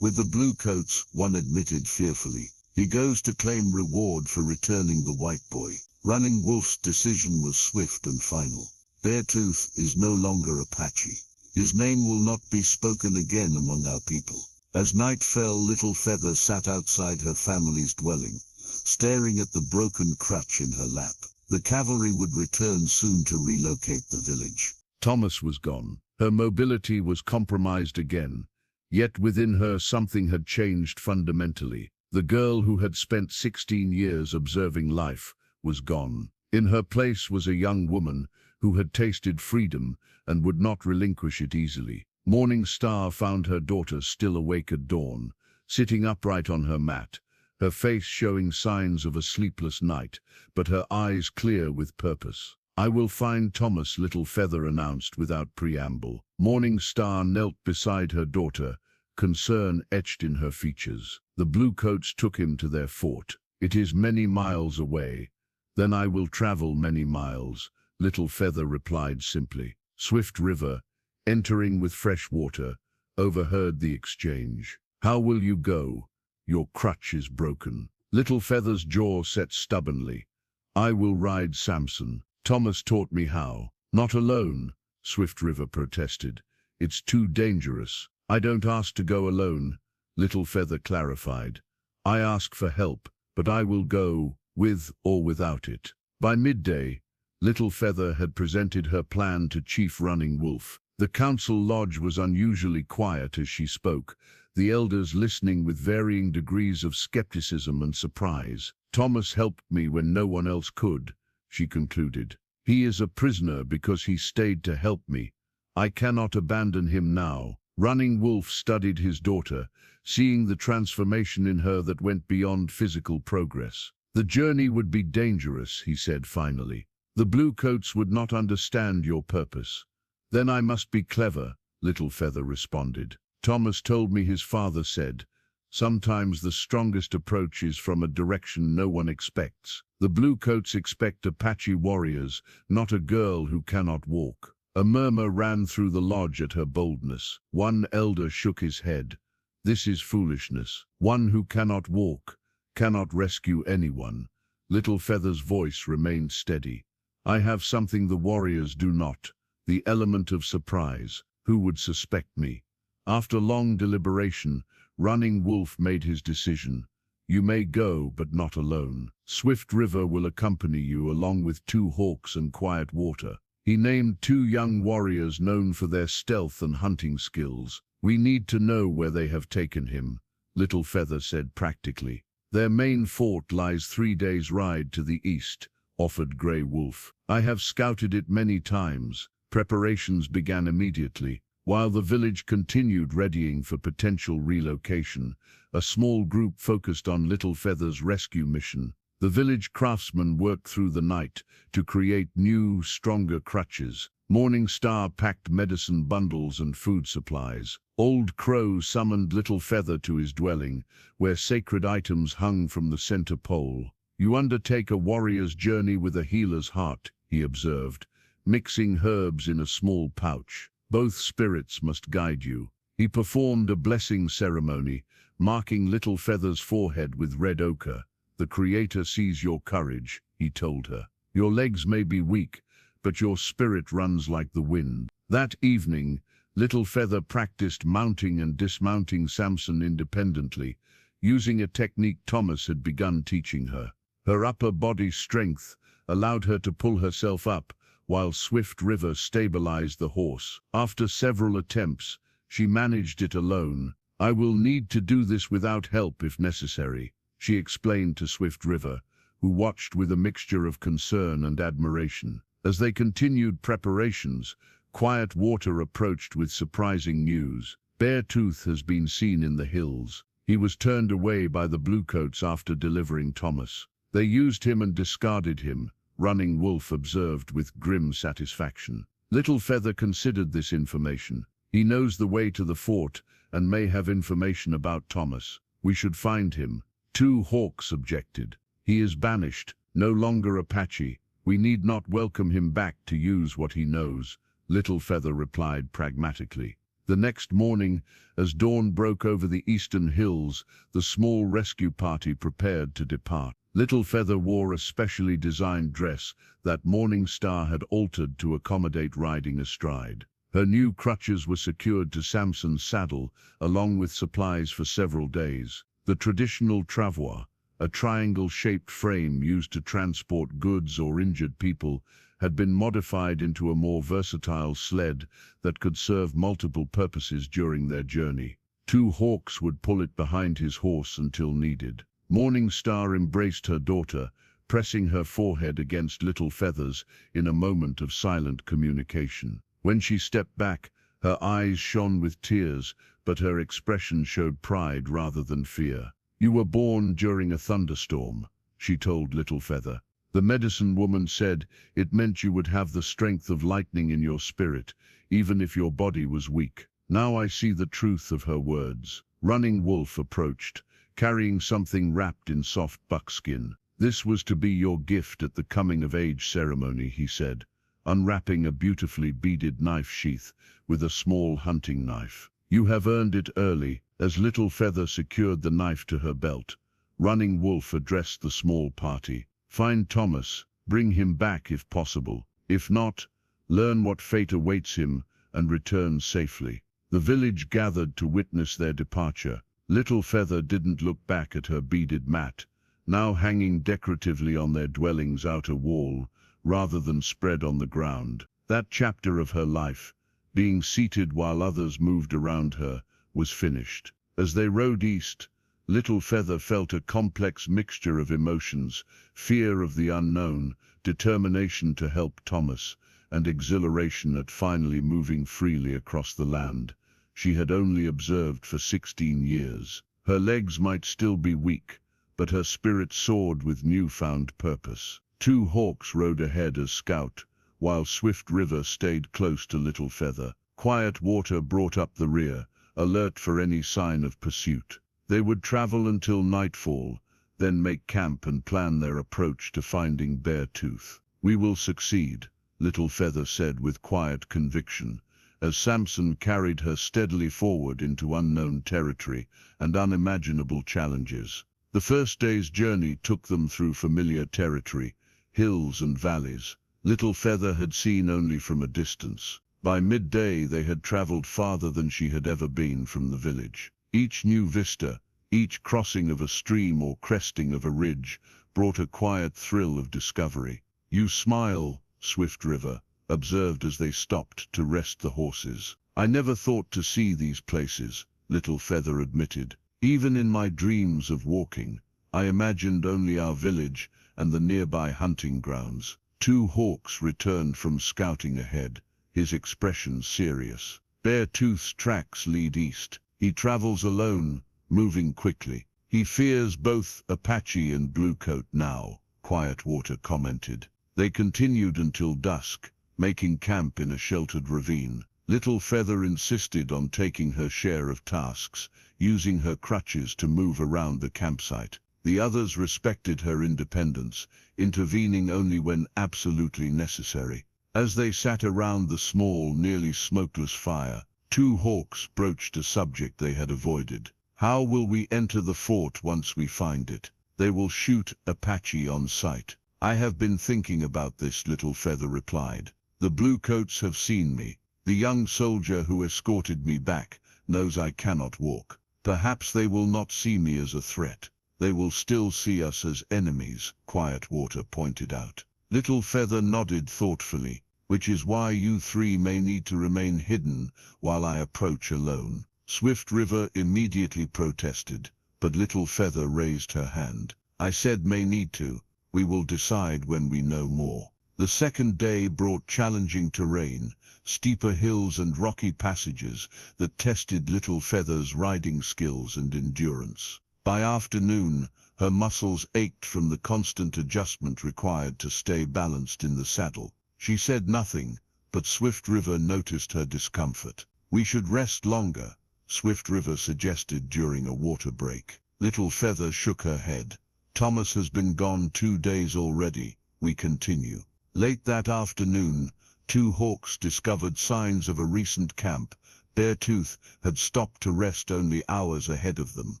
"With the Bluecoats," one admitted fearfully. "He goes to claim reward for returning the white boy." Running Wolf's decision was swift and final. Beartooth is no longer Apache. His name will not be spoken again among our people. As night fell, Little Feather sat outside her family's dwelling, staring at the broken crutch in her lap. The cavalry would return soon to relocate the village. Thomas was gone. Her mobility was compromised again. Yet within her something had changed fundamentally. The girl who had spent 16 years observing life was gone. In her place was a young woman who had tasted freedom and would not relinquish it easily. Morning Star found her daughter still awake at dawn, sitting upright on her mat, her face showing signs of a sleepless night, but her eyes clear with purpose. "I will find Thomas," Little Feather announced without preamble. Morning Star knelt beside her daughter, concern etched in her features. "The Bluecoats took him to their fort. It is many miles away." "Then I will travel many miles," Little Feather replied simply. Swift River, entering with fresh water, overheard the exchange. "How will you go? Your crutch is broken." Little Feather's jaw set stubbornly. "I will ride Samson. Thomas taught me how." "Not alone," Swift River protested. "It's too dangerous." "I don't ask to go alone," Little Feather clarified. "I ask for help, but I will go, with or without it." By midday, Little Feather had presented her plan to Chief Running Wolf. The council lodge was unusually quiet as she spoke, the elders listening with varying degrees of skepticism and surprise. "Thomas helped me when no one else could," she concluded. "He is a prisoner because he stayed to help me. I cannot abandon him now." Running Wolf studied his daughter, seeing the transformation in her that went beyond physical progress. "The journey would be dangerous," he said finally. "The Bluecoats would not understand your purpose." "Then I must be clever," Little Feather responded. "Thomas told me his father said, sometimes the strongest approach is from a direction no one expects. The Bluecoats expect Apache warriors, not a girl who cannot walk." A murmur ran through the lodge at her boldness. One elder shook his head. "This is foolishness. One who cannot walk, cannot rescue anyone." Little Feather's voice remained steady. "I have something the warriors do not. The element of surprise. Who would suspect me?" After long deliberation, Running Wolf made his decision. "You may go, but not alone. Swift River will accompany you along with 2 hawks and Quiet Water." He named 2 young warriors known for their stealth and hunting skills. "We need to know where they have taken him," Little Feather said practically. "Their main fort lies 3 days' ride to the east," offered Grey Wolf. "I have scouted it many times." Preparations began immediately. While the village continued readying for potential relocation, a small group focused on Little Feather's rescue mission. The village craftsmen worked through the night to create new, stronger crutches. Morning Star packed medicine bundles and food supplies. Old Crow summoned Little Feather to his dwelling, where sacred items hung from the center pole. "You undertake a warrior's journey with a healer's heart," he observed, mixing herbs in a small pouch. "Both spirits must guide you." He performed a blessing ceremony, marking Little Feather's forehead with red ochre. "The Creator sees your courage," he told her. "Your legs may be weak, but your spirit runs like the wind." That evening, Little Feather practiced mounting and dismounting Samson independently, using a technique Thomas had begun teaching her. Her upper body strength allowed her to pull herself up, while Swift River stabilized the horse. After several attempts, she managed it alone. "I will need to do this without help if necessary," she explained to Swift River, who watched with a mixture of concern and admiration. As they continued preparations, Quiet Water approached with surprising news. "Beartooth has been seen in the hills. He was turned away by the Bluecoats after delivering Thomas. They used him and discarded him," Running Wolf observed with grim satisfaction. Little Feather considered this information. He knows the way to the fort and may have information about Thomas. We should find him. Two Hawks objected. He is banished, no longer Apache. We need not welcome him back to use what he knows, Little Feather replied pragmatically. The next morning, as dawn broke over the eastern hills, the small rescue party prepared to depart. Little Feather wore a specially designed dress that Morning Star had altered to accommodate riding astride. Her new crutches were secured to Samson's saddle, along with supplies for several days. The traditional travois, a triangle-shaped frame used to transport goods or injured people, had been modified into a more versatile sled that could serve multiple purposes during their journey. Two Hawks would pull it behind his horse until needed. Morning Star embraced her daughter, pressing her forehead against Little Feather's in a moment of silent communication. When she stepped back, her eyes shone with tears, but her expression showed pride rather than fear. "You were born during a thunderstorm," she told Little Feather. "The medicine woman said it meant you would have the strength of lightning in your spirit, even if your body was weak." Now I see the truth of her words. Running Wolf approached, carrying something wrapped in soft buckskin. "This was to be your gift at the coming-of-age ceremony," he said, unwrapping a beautifully beaded knife sheath with a small hunting knife. "You have earned it early." As Little Feather secured the knife to her belt, Running Wolf addressed the small party. "Find Thomas, bring him back if possible. If not, learn what fate awaits him and return safely." The village gathered to witness their departure. Little Feather didn't look back at her beaded mat, now hanging decoratively on their dwelling's outer wall, rather than spread on the ground. That chapter of her life, being seated while others moved around her, was finished. As they rode east, Little Feather felt a complex mixture of emotions: fear of the unknown, determination to help Thomas, and exhilaration at finally moving freely across the land she had only observed for 16 years. Her legs might still be weak, but her spirit soared with newfound purpose. Two Hawks rode ahead as scout, while Swift River stayed close to Little Feather. Quiet Water brought up the rear, alert for any sign of pursuit. They would travel until nightfall, then make camp and plan their approach to finding Beartooth. "We will succeed," Little Feather said with quiet conviction, as Samson carried her steadily forward into unknown territory and unimaginable challenges. The first day's journey took them through familiar territory, hills and valleys Little Feather had seen only from a distance. By midday they had traveled farther than she had ever been from the village. Each new vista, each crossing of a stream or cresting of a ridge, brought a quiet thrill of discovery. "You smile," Swift River observed as they stopped to rest the horses. "I never thought to see these places," Little Feather admitted. "Even in my dreams of walking, I imagined only our village and the nearby hunting grounds." Two Hawks returned from scouting ahead, his expression serious. "Beartooth's tracks lead east. He travels alone, moving quickly. He fears both Apache and Bluecoat now," Quiet Water commented. They continued until dusk, making camp in a sheltered ravine. Little Feather insisted on taking her share of tasks, using her crutches to move around the campsite. The others respected her independence, intervening only when absolutely necessary. As they sat around the small, nearly smokeless fire, Two Hawks broached a subject they had avoided. "How will we enter the fort once we find it?" "They will shoot Apache on sight." "I have been thinking about this," Little Feather replied. "The Bluecoats have seen me. The young soldier who escorted me back knows I cannot walk. Perhaps they will not see me as a threat. They will still see us as enemies," Quiet Water pointed out. Little Feather nodded thoughtfully. "Which is why you three may need to remain hidden while I approach alone." Swift River immediately protested, but Little Feather raised her hand. "I said may need to. We will decide when we know more." The second day brought challenging terrain, steeper hills and rocky passages that tested Little Feather's riding skills and endurance. By afternoon, her muscles ached from the constant adjustment required to stay balanced in the saddle. She said nothing, but Swift River noticed her discomfort. "We should rest longer," Swift River suggested during a water break. Little Feather shook her head. "Thomas has been gone 2 days already," we continue. Late that afternoon, 2 hawks discovered signs of a recent camp. Beartooth had stopped to rest only hours ahead of them.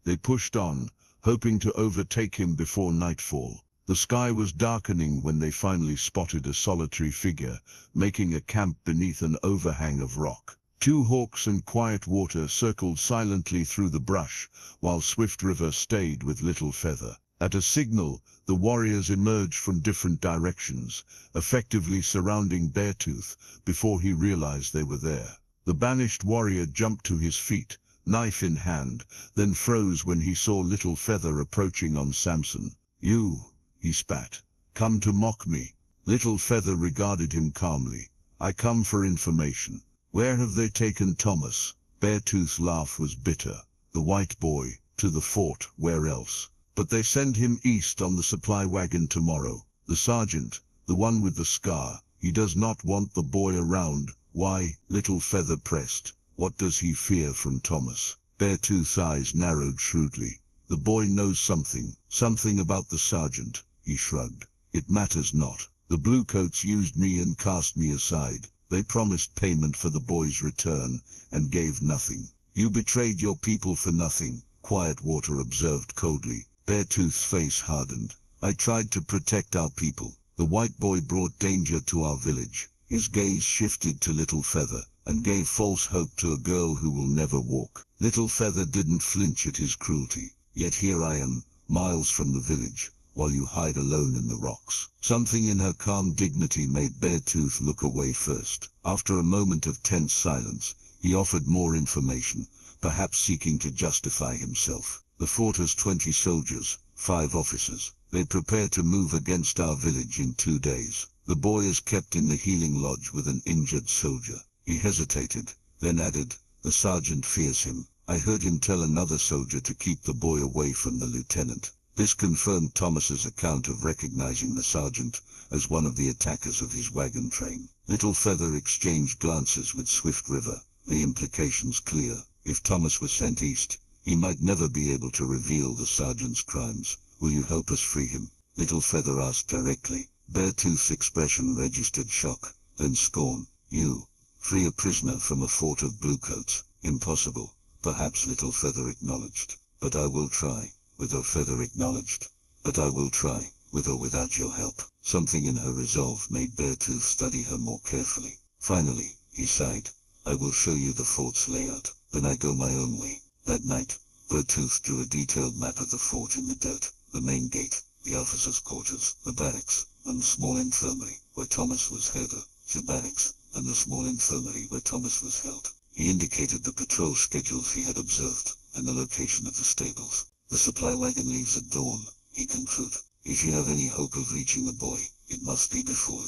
They pushed on, hoping to overtake him before nightfall. The sky was darkening when they finally spotted a solitary figure, making a camp beneath an overhang of rock. 2 hawks and Quiet Water circled silently through the brush, while Swift River stayed with Little Feather. At a signal, the warriors emerged from different directions, effectively surrounding Beartooth before he realized they were there. The banished warrior jumped to his feet, knife in hand, then froze when he saw Little Feather approaching on Samson. "You," he spat, "come to mock me." Little Feather regarded him calmly. "I come for information. Where have they taken Thomas?" Beartooth's laugh was bitter. "The white boy, to the fort, where else? But they send him east on the supply wagon tomorrow. The sergeant, the one with the scar, he does not want the boy around." "Why?" Little Feather pressed. "What does he fear from Thomas?" Beartooth's eyes narrowed shrewdly. "The boy knows something about the sergeant." He shrugged. "It matters not. The bluecoats used me and cast me aside. They promised payment for the boy's return, and gave nothing. You betrayed your people for nothing," Quiet Water observed coldly. Beartooth's face hardened. "I tried to protect our people. The white boy brought danger to our village." His gaze shifted to Little Feather, "and gave false hope to a girl who will never walk." Little Feather didn't flinch at his cruelty. "Yet here I am, miles from the village, while you hide alone in the rocks." Something in her calm dignity made Beartooth look away first. After a moment of tense silence, he offered more information, perhaps seeking to justify himself. "The fort has 20 soldiers, 5 officers. They prepare to move against our village in 2 days. The boy is kept in the healing lodge with an injured soldier." He hesitated, then added, "The sergeant fears him. I heard him tell another soldier to keep the boy away from the lieutenant." This confirmed Thomas's account of recognizing the sergeant as one of the attackers of his wagon train. Little Feather exchanged glances with Swift River, the implications clear. If Thomas was sent east, he might never be able to reveal the sergeant's crimes. "Will you help us free him?" Little Feather asked directly. Beartooth's expression registered shock, then scorn. "You, free a prisoner from a fort of bluecoats? Impossible." "Perhaps," Little Feather acknowledged. "But I will try." Little Feather acknowledged. "But I will try, with or without your help." Something in her resolve made Beartooth study her more carefully. Finally, he sighed. "I will show you the fort's layout, then I go my own way." That night, Beartooth drew a detailed map of the fort in the dirt. The main gate, the officers' quarters, the barracks, and the small infirmary where Thomas was held. The barracks, and the small infirmary where Thomas was held. He indicated the patrol schedules he had observed, and the location of the stables. "The supply wagon leaves at dawn," he concluded. "If you have any hope of reaching the boy, it must be before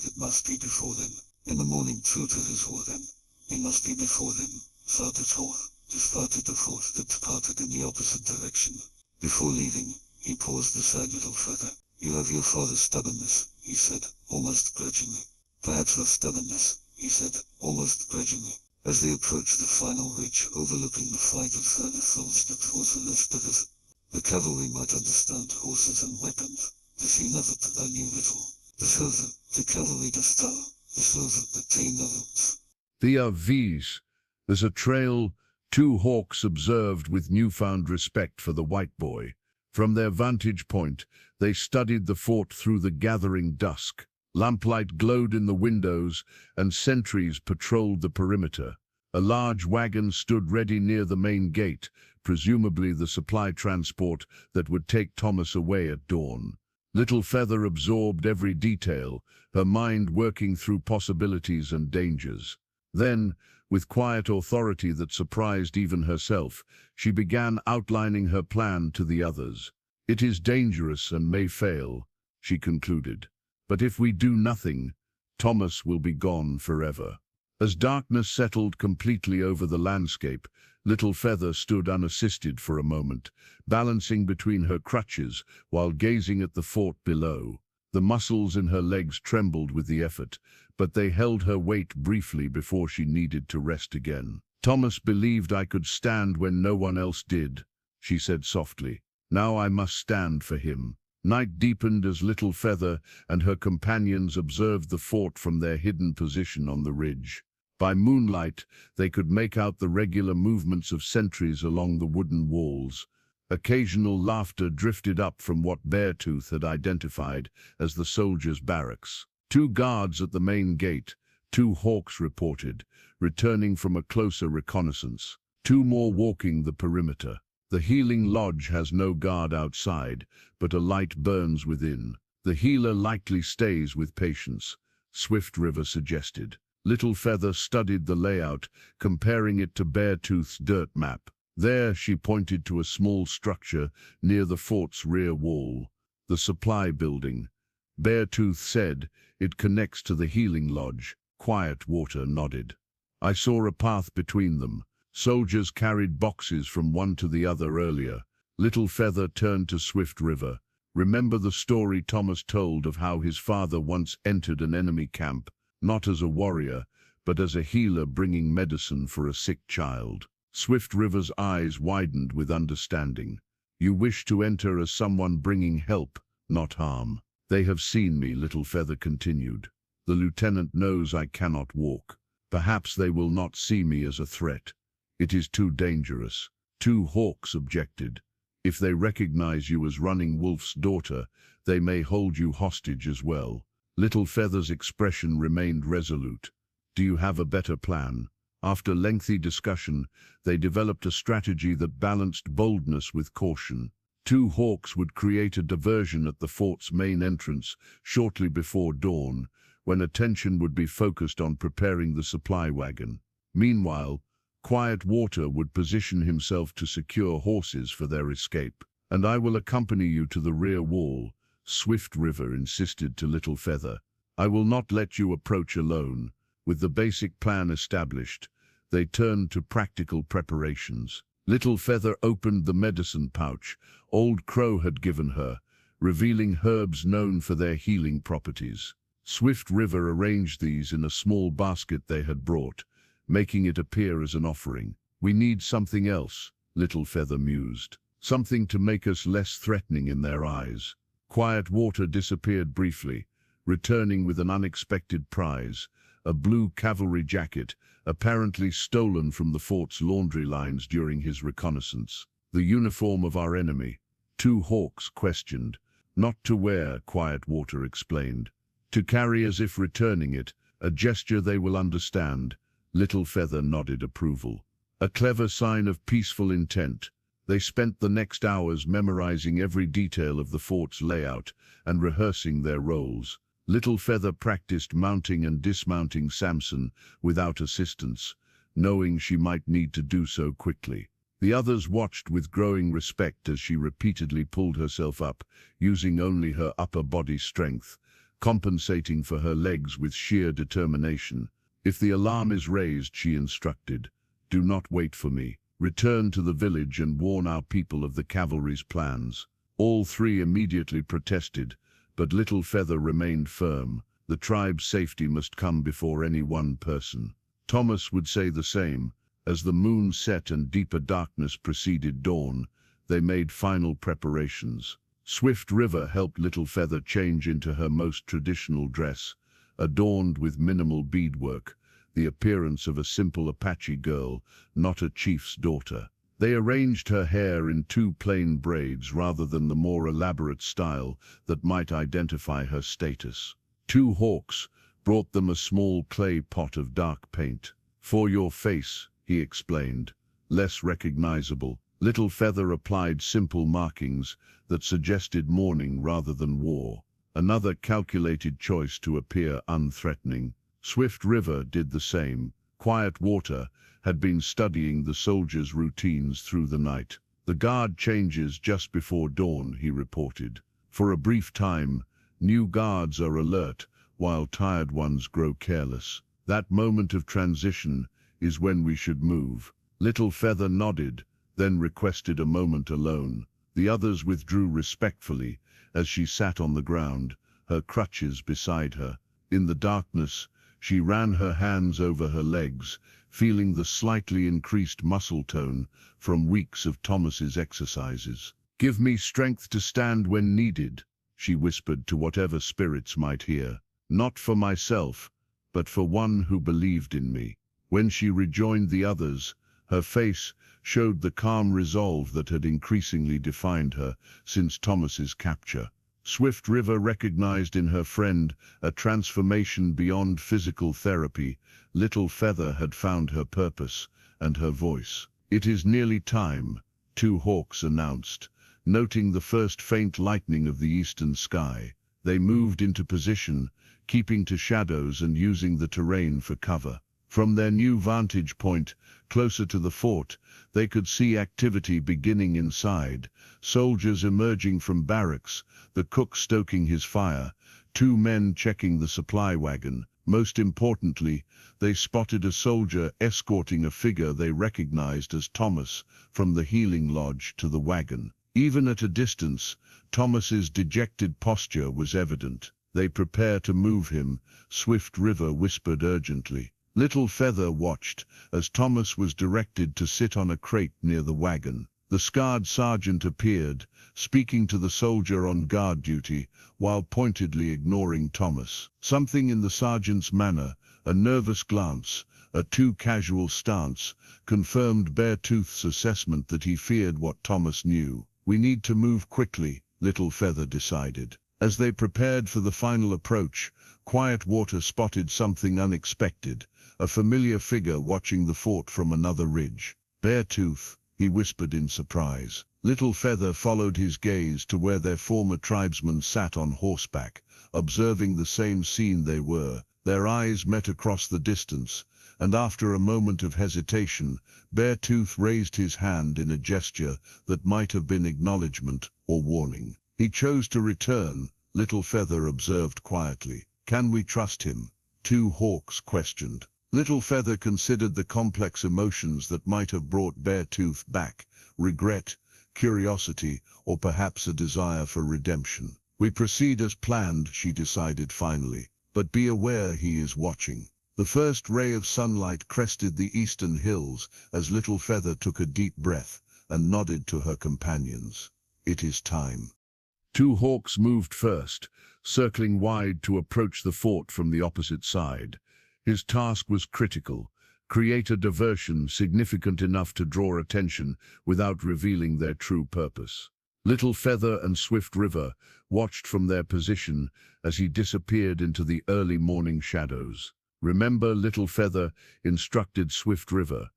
then. In the morning, true to his word then. It must be before then." Started the fort that departed in the opposite direction. Before leaving, he paused beside Little Feather. "You have your father's stubbornness," he said, almost grudgingly. "Perhaps not stubbornness," he said, almost grudgingly. As they approached the final ridge overlooking the flight of further thoughts that was lifted of the cavalry might understand horses and weapons. The scene of it that I knew little. The cavalry the team of it. The V's. As a trail, 2 hawks observed with newfound respect for the white boy. From their vantage point, they studied the fort through the gathering dusk. Lamplight glowed in the windows, and sentries patrolled the perimeter. A large wagon stood ready near the main gate, presumably the supply transport that would take Thomas away at dawn. Little Feather absorbed every detail, her mind working through possibilities and dangers. Then, with quiet authority that surprised even herself, she began outlining her plan to the others. "It is dangerous and may fail," she concluded. "But if we do nothing, Thomas will be gone forever." As darkness settled completely over the landscape, Little Feather stood unassisted for a moment, balancing between her crutches while gazing at the fort below. The muscles in her legs trembled with the effort, but they held her weight briefly before she needed to rest again. Thomas believed I could stand when no one else did, she said softly. Now I must stand for him. Night deepened as Little Feather and her companions observed the fort from their hidden position on the ridge. By moonlight, they could make out the regular movements of sentries along the wooden walls. Occasional laughter drifted up from what Beartooth had identified as the soldiers' barracks. 2 guards at the main gate, 2 hawks reported, returning from a closer reconnaissance. 2 more walking the perimeter. The healing lodge has no guard outside, but a light burns within. The healer likely stays with patients, Swift River suggested. Little Feather studied the layout, comparing it to Beartooth's dirt map. There she pointed to a small structure near the fort's rear wall, the supply building. Beartooth said, "It connects to the healing lodge." Quiet Water nodded. "I saw a path between them. Soldiers carried boxes from one to the other earlier." Little Feather turned to Swift River. "Remember the story Thomas told of how his father once entered an enemy camp, not as a warrior, but as a healer bringing medicine for a sick child?" Swift River's eyes widened with understanding. "You wish to enter as someone bringing help, not harm." "They have seen me," Little Feather continued. "The lieutenant knows I cannot walk. Perhaps they will not see me as a threat. It is too dangerous." 2 hawks objected. "If they recognize you as Running Wolf's daughter, they may hold you hostage as well." Little Feather's expression remained resolute. "Do you have a better plan?" After lengthy discussion, they developed a strategy that balanced boldness with caution. 2 hawks would create a diversion at the fort's main entrance shortly before dawn, when attention would be focused on preparing the supply wagon. Meanwhile, Quiet Water would position himself to secure horses for their escape. "And I will accompany you to the rear wall," Swift River insisted to Little Feather. "I will not let you approach alone." With the basic plan established, they turned to practical preparations. Little Feather opened the medicine pouch Old Crow had given her, revealing herbs known for their healing properties. Swift River arranged these in a small basket they had brought, making it appear as an offering. "We need something else," Little Feather mused. "Something to make us less threatening in their eyes." Quiet Water disappeared briefly, returning with an unexpected prize, a blue cavalry jacket, apparently stolen from the fort's laundry lines during his reconnaissance. "The uniform of our enemy," 2 hawks questioned. "Not to wear," Quiet Water explained. "To carry as if returning it, a gesture they will understand." Little Feather nodded approval. A clever sign of peaceful intent. They spent the next hours memorizing every detail of the fort's layout and rehearsing their roles. Little Feather practiced mounting and dismounting Samson without assistance, knowing she might need to do so quickly. The others watched with growing respect as she repeatedly pulled herself up, using only her upper body strength, compensating for her legs with sheer determination. "If the alarm is raised," she instructed, "do not wait for me. Return to the village and warn our people of the cavalry's plans." All 3 immediately protested, but Little Feather remained firm. The tribe's safety must come before any one person. Thomas would say the same. As the moon set and deeper darkness preceded dawn, they made final preparations. Swift River helped Little Feather change into her most traditional dress, adorned with minimal beadwork, the appearance of a simple Apache girl, not a chief's daughter. They arranged her hair in 2 plain braids rather than the more elaborate style that might identify her status. 2 hawks brought them a small clay pot of dark paint. "For your face," he explained, "less recognizable." Little Feather applied simple markings that suggested mourning rather than war. Another calculated choice to appear unthreatening. Swift River did the same. Quiet Water had been studying the soldiers' routines through the night. "The guard changes just before dawn," he reported. "For a brief time, new guards are alert, while tired ones grow careless. That moment of transition is when we should move." Little Feather nodded, then requested a moment alone. The others withdrew respectfully as she sat on the ground, her crutches beside her. In the darkness, she ran her hands over her legs, feeling the slightly increased muscle tone from weeks of Thomas's exercises. "Give me strength to stand when needed," she whispered to whatever spirits might hear. "Not for myself, but for one who believed in me." When she rejoined the others, her face showed the calm resolve that had increasingly defined her since Thomas's capture. Swift River recognized in her friend a transformation beyond physical therapy. Little Feather had found her purpose and her voice. "It is nearly time," Two Hawks announced. Noting the first faint lightning of the eastern sky, they moved into position, keeping to shadows and using the terrain for cover. From their new vantage point, closer to the fort, they could see activity beginning inside. Soldiers emerging from barracks, the cook stoking his fire, two men checking the supply wagon. Most importantly, they spotted a soldier escorting a figure they recognized as Thomas from the healing lodge to the wagon. Even at a distance, Thomas's dejected posture was evident. "They prepare to move him," Swift River whispered urgently. Little Feather watched as Thomas was directed to sit on a crate near the wagon. The scarred sergeant appeared, speaking to the soldier on guard duty, while pointedly ignoring Thomas. Something in the sergeant's manner, a nervous glance, a too casual stance, confirmed Beartooth's assessment that he feared what Thomas knew. "We need to move quickly," Little Feather decided. As they prepared for the final approach, Quietwater spotted something unexpected, a familiar figure watching the fort from another ridge. "Beartooth," he whispered in surprise. Little Feather followed his gaze to where their former tribesman sat on horseback, observing the same scene they were. Their eyes met across the distance, and after a moment of hesitation, Beartooth raised his hand in a gesture that might have been acknowledgement or warning. "He chose to return," Little Feather observed quietly. "Can we trust him?" Two Hawks questioned. Little Feather considered the complex emotions that might have brought Beartooth back: regret, curiosity, or perhaps a desire for redemption. "We proceed as planned," she decided finally. "But be aware he is watching." The first ray of sunlight crested the eastern hills as Little Feather took a deep breath and nodded to her companions. "It is time." Two Hawks moved first, circling wide to approach the fort from the opposite side. His task was critical: create a diversion significant enough to draw attention without revealing their true purpose. Little Feather and Swift River watched from their position as he disappeared into the early morning shadows. "Remember," Little Feather instructed Swift River,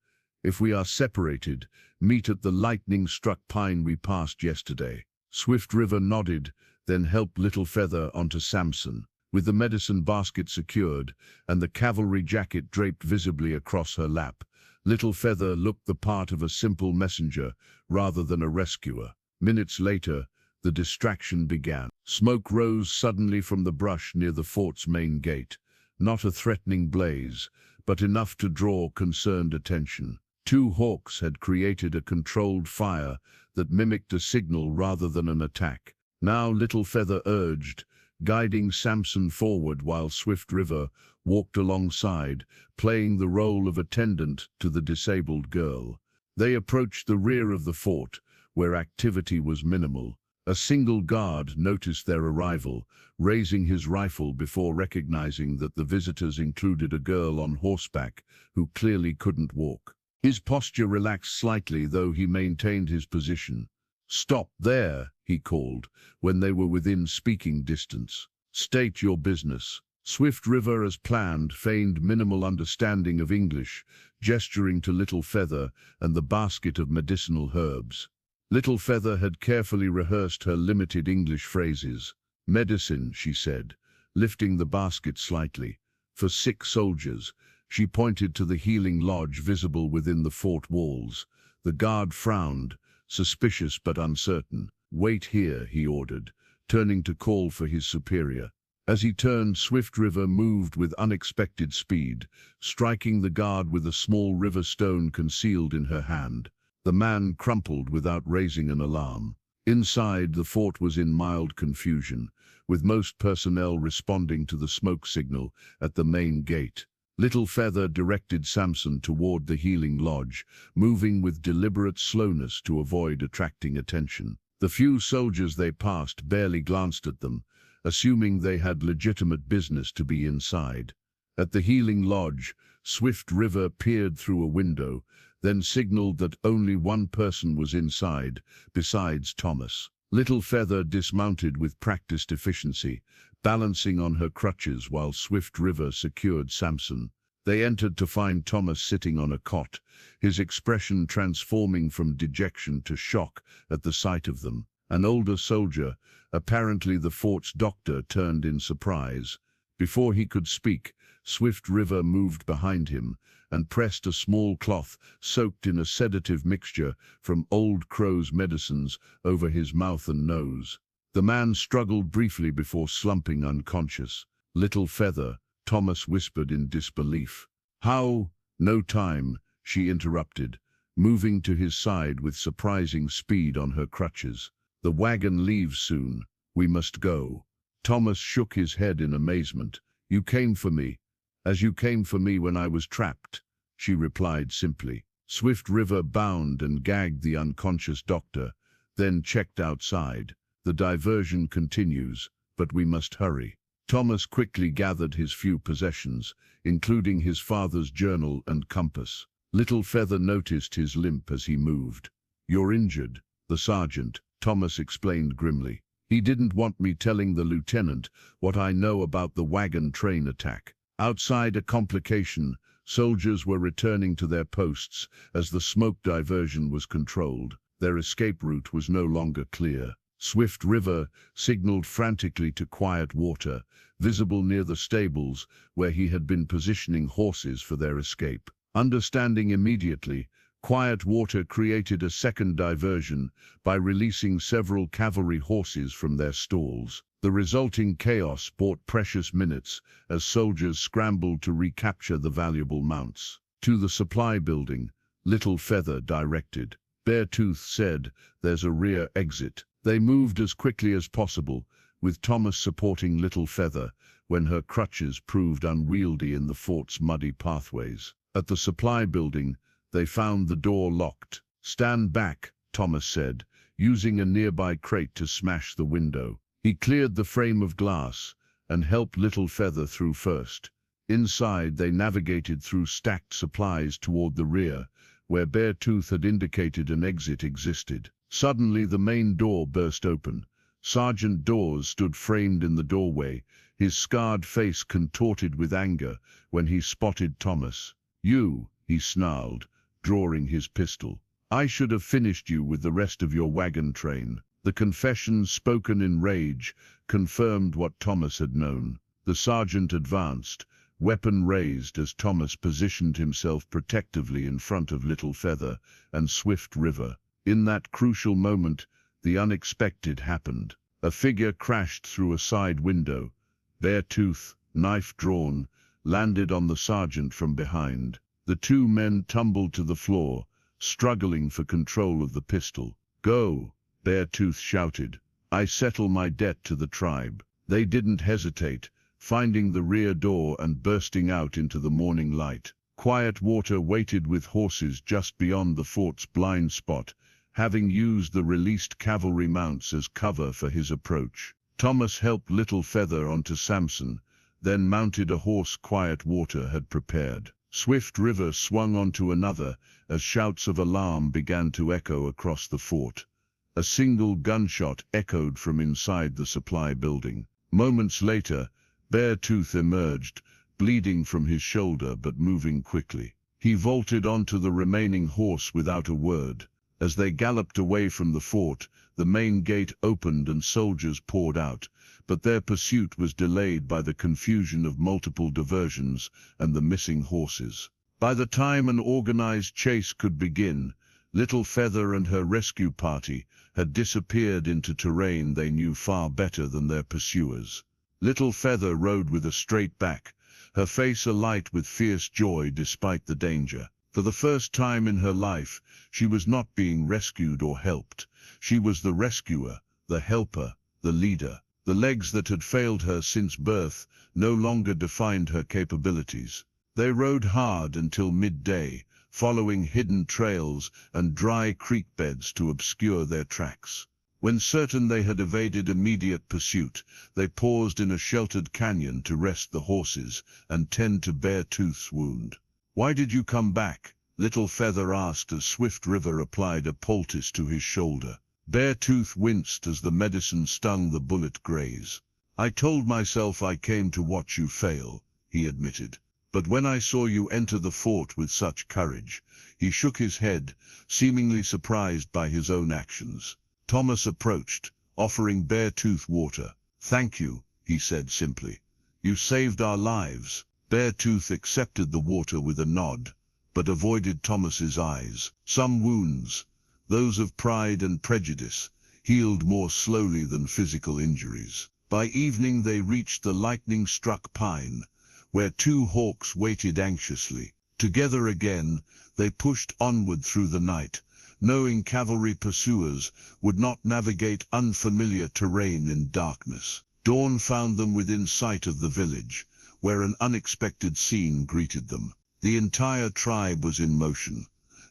"if we are separated, meet at the lightning-struck pine we passed yesterday." Swift River nodded, then helped Little Feather onto Samson. With the medicine basket secured and the cavalry jacket draped visibly across her lap, Little Feather looked the part of a simple messenger rather than a rescuer. Minutes later, the distraction began. Smoke rose suddenly from the brush near the fort's main gate. Not a threatening blaze, but enough to draw concerned attention. Two Hawks had created a controlled fire that mimicked a signal rather than an attack. Now Little Feather urged, guiding Samson forward while Swift River walked alongside, playing the role of attendant to the disabled girl. They approached the rear of the fort, where activity was minimal. A single guard noticed their arrival, raising his rifle before recognizing that the visitors included a girl on horseback who clearly couldn't walk. His posture relaxed slightly, though he maintained his position. "Stop there," he called, when they were within speaking distance. "State your business." Swift River, as planned, feigned minimal understanding of English, gesturing to Little Feather and the basket of medicinal herbs. Little Feather had carefully rehearsed her limited English phrases. "Medicine," she said, lifting the basket slightly. "For sick soldiers." She pointed to the healing lodge visible within the fort walls. The guard frowned, suspicious but uncertain. "Wait here," he ordered, turning to call for his superior. As he turned, Swift River moved with unexpected speed, striking the guard with a small river stone concealed in her hand. The man crumpled without raising an alarm. Inside, the fort was in mild confusion, with most personnel responding to the smoke signal at the main gate. Little Feather directed Samson toward the healing lodge, moving with deliberate slowness to avoid attracting attention. The few soldiers they passed barely glanced at them, assuming they had legitimate business to be inside. At the healing lodge, Swift River peered through a window, then signaled that only one person was inside, besides Thomas. Little Feather dismounted with practiced efficiency, balancing on her crutches while Swift River secured Samson. They entered to find Thomas sitting on a cot, his expression transforming from dejection to shock at the sight of them. An older soldier, apparently the fort's doctor, turned in surprise. Before he could speak, Swift River moved behind him and pressed a small cloth soaked in a sedative mixture from Old Crow's medicines over his mouth and nose. The man struggled briefly before slumping unconscious. "Little Feather," Thomas whispered in disbelief. "How?" "No time," she interrupted, moving to his side with surprising speed on her crutches. "The wagon leaves soon. We must go." Thomas shook his head in amazement. "You came for me, as you came for me when I was trapped," she replied simply. Swift River bound and gagged the unconscious doctor, then checked outside. "The diversion continues, but we must hurry." Thomas quickly gathered his few possessions, including his father's journal and compass. Little Feather noticed his limp as he moved. "You're injured." "The sergeant," Thomas explained grimly. "He didn't want me telling the lieutenant what I know about the wagon train attack." Outside, a complication. Soldiers were returning to their posts as the smoke diversion was controlled. Their escape route was no longer clear. Swift River signaled frantically to Quiet Water, visible near the stables where he had been positioning horses for their escape. Understanding immediately, Quiet Water created a second diversion by releasing several cavalry horses from their stalls. The resulting chaos bought precious minutes as soldiers scrambled to recapture the valuable mounts. "To the supply building," Little Feather directed. Beartooth said, "There's a rear exit." They moved as quickly as possible, with Thomas supporting Little Feather when her crutches proved unwieldy in the fort's muddy pathways. At the supply building, they found the door locked. "Stand back," Thomas said, using a nearby crate to smash the window. He cleared the frame of glass and helped Little Feather through first. Inside, they navigated through stacked supplies toward the rear, where Beartooth had indicated an exit existed. Suddenly, the main door burst open. Sergeant Dawes stood framed in the doorway, his scarred face contorted with anger when he spotted Thomas. "You," he snarled, drawing his pistol. "I should have finished you with the rest of your wagon train." The confession, spoken in rage, confirmed what Thomas had known. The sergeant advanced, weapon raised, as Thomas positioned himself protectively in front of Little Feather and Swift River. In that crucial moment, the unexpected happened. A figure crashed through a side window. Beartooth, knife drawn, landed on the sergeant from behind. The two men tumbled to the floor, struggling for control of the pistol. "Go!" Beartooth shouted. "I settle my debt to the tribe." They didn't hesitate, finding the rear door and bursting out into the morning light. Quiet Water waited with horses just beyond the fort's blind spot, having used the released cavalry mounts as cover for his approach. Thomas helped Little Feather onto Samson, then mounted a horse Quiet Water had prepared. Swift River swung onto another as shouts of alarm began to echo across the fort. A single gunshot echoed from inside the supply building. Moments later, Beartooth emerged, bleeding from his shoulder but moving quickly. He vaulted onto the remaining horse without a word. As they galloped away from the fort, the main gate opened and soldiers poured out, but their pursuit was delayed by the confusion of multiple diversions and the missing horses. By the time an organized chase could begin, Little Feather and her rescue party had disappeared into terrain they knew far better than their pursuers. Little Feather rode with a straight back, her face alight with fierce joy despite the danger. For the first time in her life, she was not being rescued or helped. She was the rescuer, the helper, the leader. The legs that had failed her since birth no longer defined her capabilities. They rode hard until midday, following hidden trails and dry creek beds to obscure their tracks. When certain they had evaded immediate pursuit, they paused in a sheltered canyon to rest the horses and tend to Beartooth's wound. "Why did you come back?" Little Feather asked as Swift River applied a poultice to his shoulder. Beartooth winced as the medicine stung the bullet graze. "I told myself I came to watch you fail," he admitted. "But when I saw you enter the fort with such courage," he shook his head, seemingly surprised by his own actions. Thomas approached, offering Beartooth water. "Thank you," he said simply. "You saved our lives." Beartooth accepted the water with a nod, but avoided Thomas's eyes. Some wounds, those of pride and prejudice, healed more slowly than physical injuries. By evening they reached the lightning-struck pine, where two hawks waited anxiously. Together again, they pushed onward through the night, knowing cavalry pursuers would not navigate unfamiliar terrain in darkness. Dawn found them within sight of the village, where an unexpected scene greeted them. The entire tribe was in motion,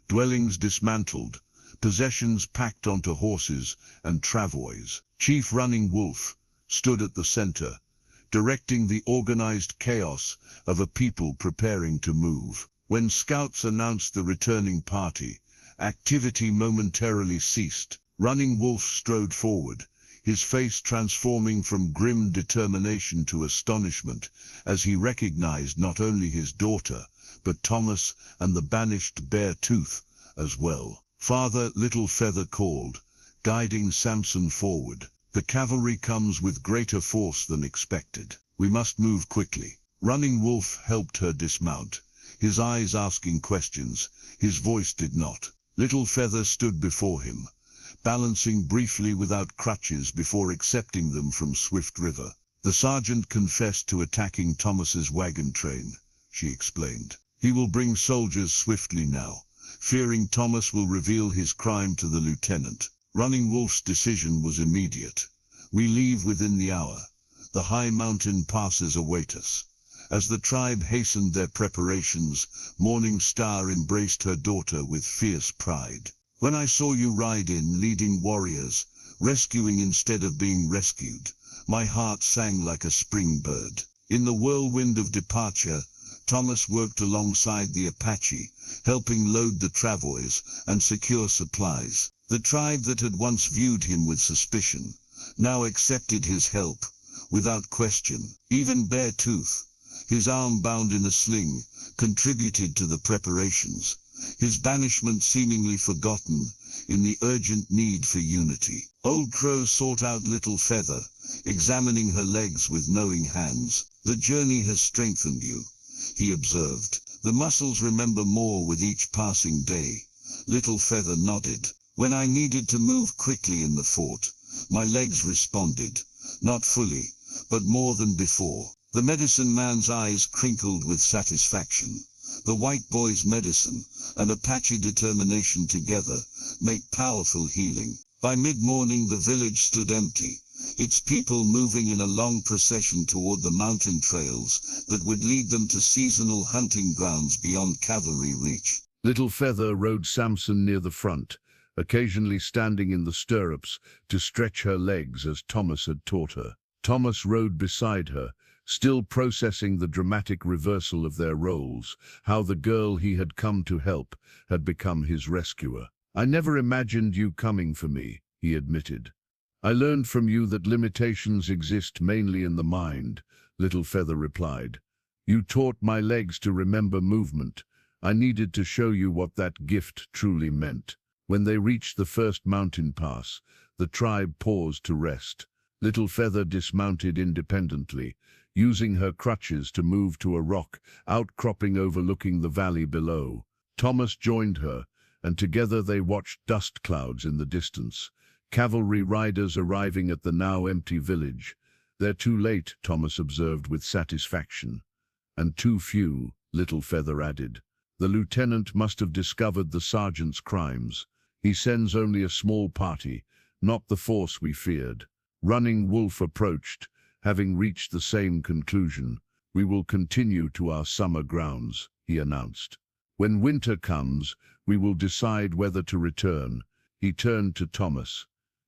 dwellings dismantled, possessions packed onto horses and travois. Chief Running Wolf stood at the center, directing the organized chaos of a people preparing to move. When scouts announced the returning party, activity momentarily ceased. Running Wolf strode forward, his face transforming from grim determination to astonishment as he recognized not only his daughter, but Thomas and the banished Beartooth as well. "Father," Little Feather called, guiding Samson forward. "The cavalry comes with greater force than expected. We must move quickly." Running Wolf helped her dismount, his eyes asking questions, his voice did not. Little Feather stood before him, balancing briefly without crutches before accepting them from Swift River. "The sergeant confessed to attacking Thomas's wagon train," she explained. "He will bring soldiers swiftly now, fearing Thomas will reveal his crime to the lieutenant." Running Wolf's decision was immediate. "We leave within the hour. The high mountain passes await us." As the tribe hastened their preparations, Morning Star embraced her daughter with fierce pride. "When I saw you ride in leading warriors, rescuing instead of being rescued, my heart sang like a spring bird." In the whirlwind of departure, Thomas worked alongside the Apache, helping load the travois and secure supplies. The tribe that had once viewed him with suspicion now accepted his help without question. Even Beartooth, his arm bound in a sling, contributed to the preparations, his banishment seemingly forgotten in the urgent need for unity. Old Crow sought out Little Feather, examining her legs with knowing hands. "The journey has strengthened you," he observed. "The muscles remember more with each passing day." Little Feather nodded. "When I needed to move quickly in the fort, my legs responded, not fully, but more than before." The medicine man's eyes crinkled with satisfaction. The white boy's medicine and Apache determination together make powerful healing. By mid-morning the village stood empty, its people moving in a long procession toward the mountain trails that would lead them to seasonal hunting grounds beyond cavalry reach. Little Feather rode Samson near the front, occasionally standing in the stirrups to stretch her legs as Thomas had taught her. Thomas rode beside her, still processing the dramatic reversal of their roles, how the girl he had come to help had become his rescuer. "I never imagined you coming for me," he admitted. "I learned from you that limitations exist mainly in the mind," Little Feather replied. "You taught my legs to remember movement. I needed to show you what that gift truly meant." When they reached the first mountain pass, the tribe paused to rest. Little Feather dismounted independently, using her crutches to move to a rock outcropping overlooking the valley below. Thomas joined her, and together they watched dust clouds in the distance, cavalry riders arriving at the now empty village. "They're too late," Thomas observed with satisfaction. "And too few," Little Feather added. "The lieutenant must have discovered the sergeant's crimes. He sends only a small party, not the force we feared." Running Wolf approached, having reached the same conclusion. "We will continue to our summer grounds," he announced. "When winter comes, we will decide whether to return." He turned to Thomas.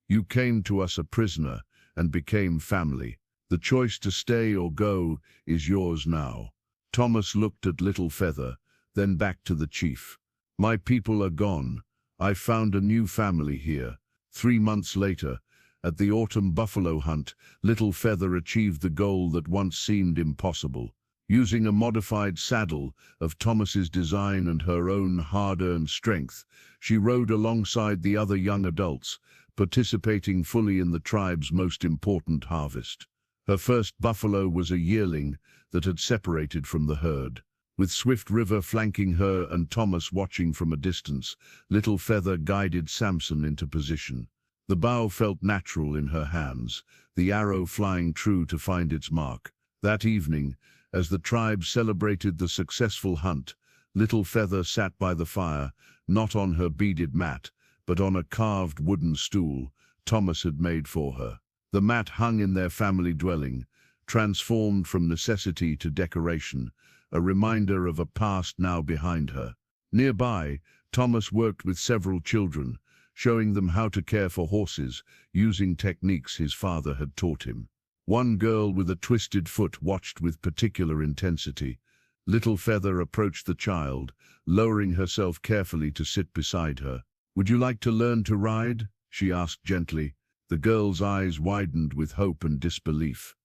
"You came to us a prisoner and became family. The choice to stay or go is yours now." Thomas looked at Little Feather, then back to the chief. "My people are gone. I found a new family here." 3 months later, at the autumn buffalo hunt, Little Feather achieved the goal that once seemed impossible. Using a modified saddle of Thomas's design and her own hard-earned strength, she rode alongside the other young adults, participating fully in the tribe's most important harvest. Her first buffalo was a yearling that had separated from the herd. With Swift River flanking her and Thomas watching from a distance, Little Feather guided Samson into position. The bow felt natural in her hands, the arrow flying true to find its mark. That evening, as the tribe celebrated the successful hunt, Little Feather sat by the fire, not on her beaded mat, but on a carved wooden stool Thomas had made for her. The mat hung in their family dwelling, transformed from necessity to decoration, a reminder of a past now behind her. Nearby, Thomas worked with several children, showing them how to care for horses, using techniques his father had taught him. One girl with a twisted foot watched with particular intensity. Little Feather approached the child, lowering herself carefully to sit beside her. "Would you like to learn to ride?" she asked gently. The girl's eyes widened with hope and disbelief.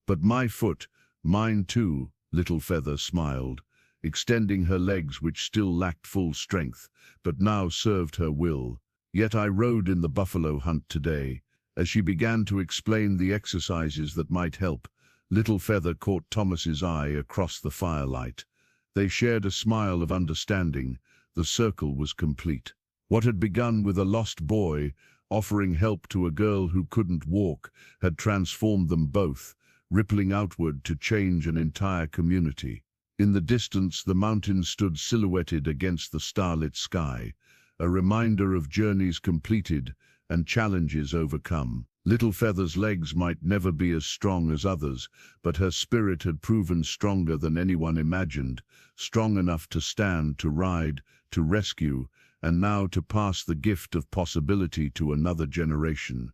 "But my foot, mine too," Little Feather smiled, extending her legs which still lacked full strength, but now served her will. "Yet I rode in the buffalo hunt today." As she began to explain the exercises that might help, Little Feather caught Thomas's eye across the firelight. They shared a smile of understanding. The circle was complete. What had begun with a lost boy offering help to a girl who couldn't walk had transformed them both, rippling outward to change an entire community. In the distance, the mountains stood silhouetted against the starlit sky, a reminder of journeys completed and challenges overcome. Little Feather's legs might never be as strong as others, but her spirit had proven stronger than anyone imagined, strong enough to stand, to ride, to rescue, and now to pass the gift of possibility to another generation.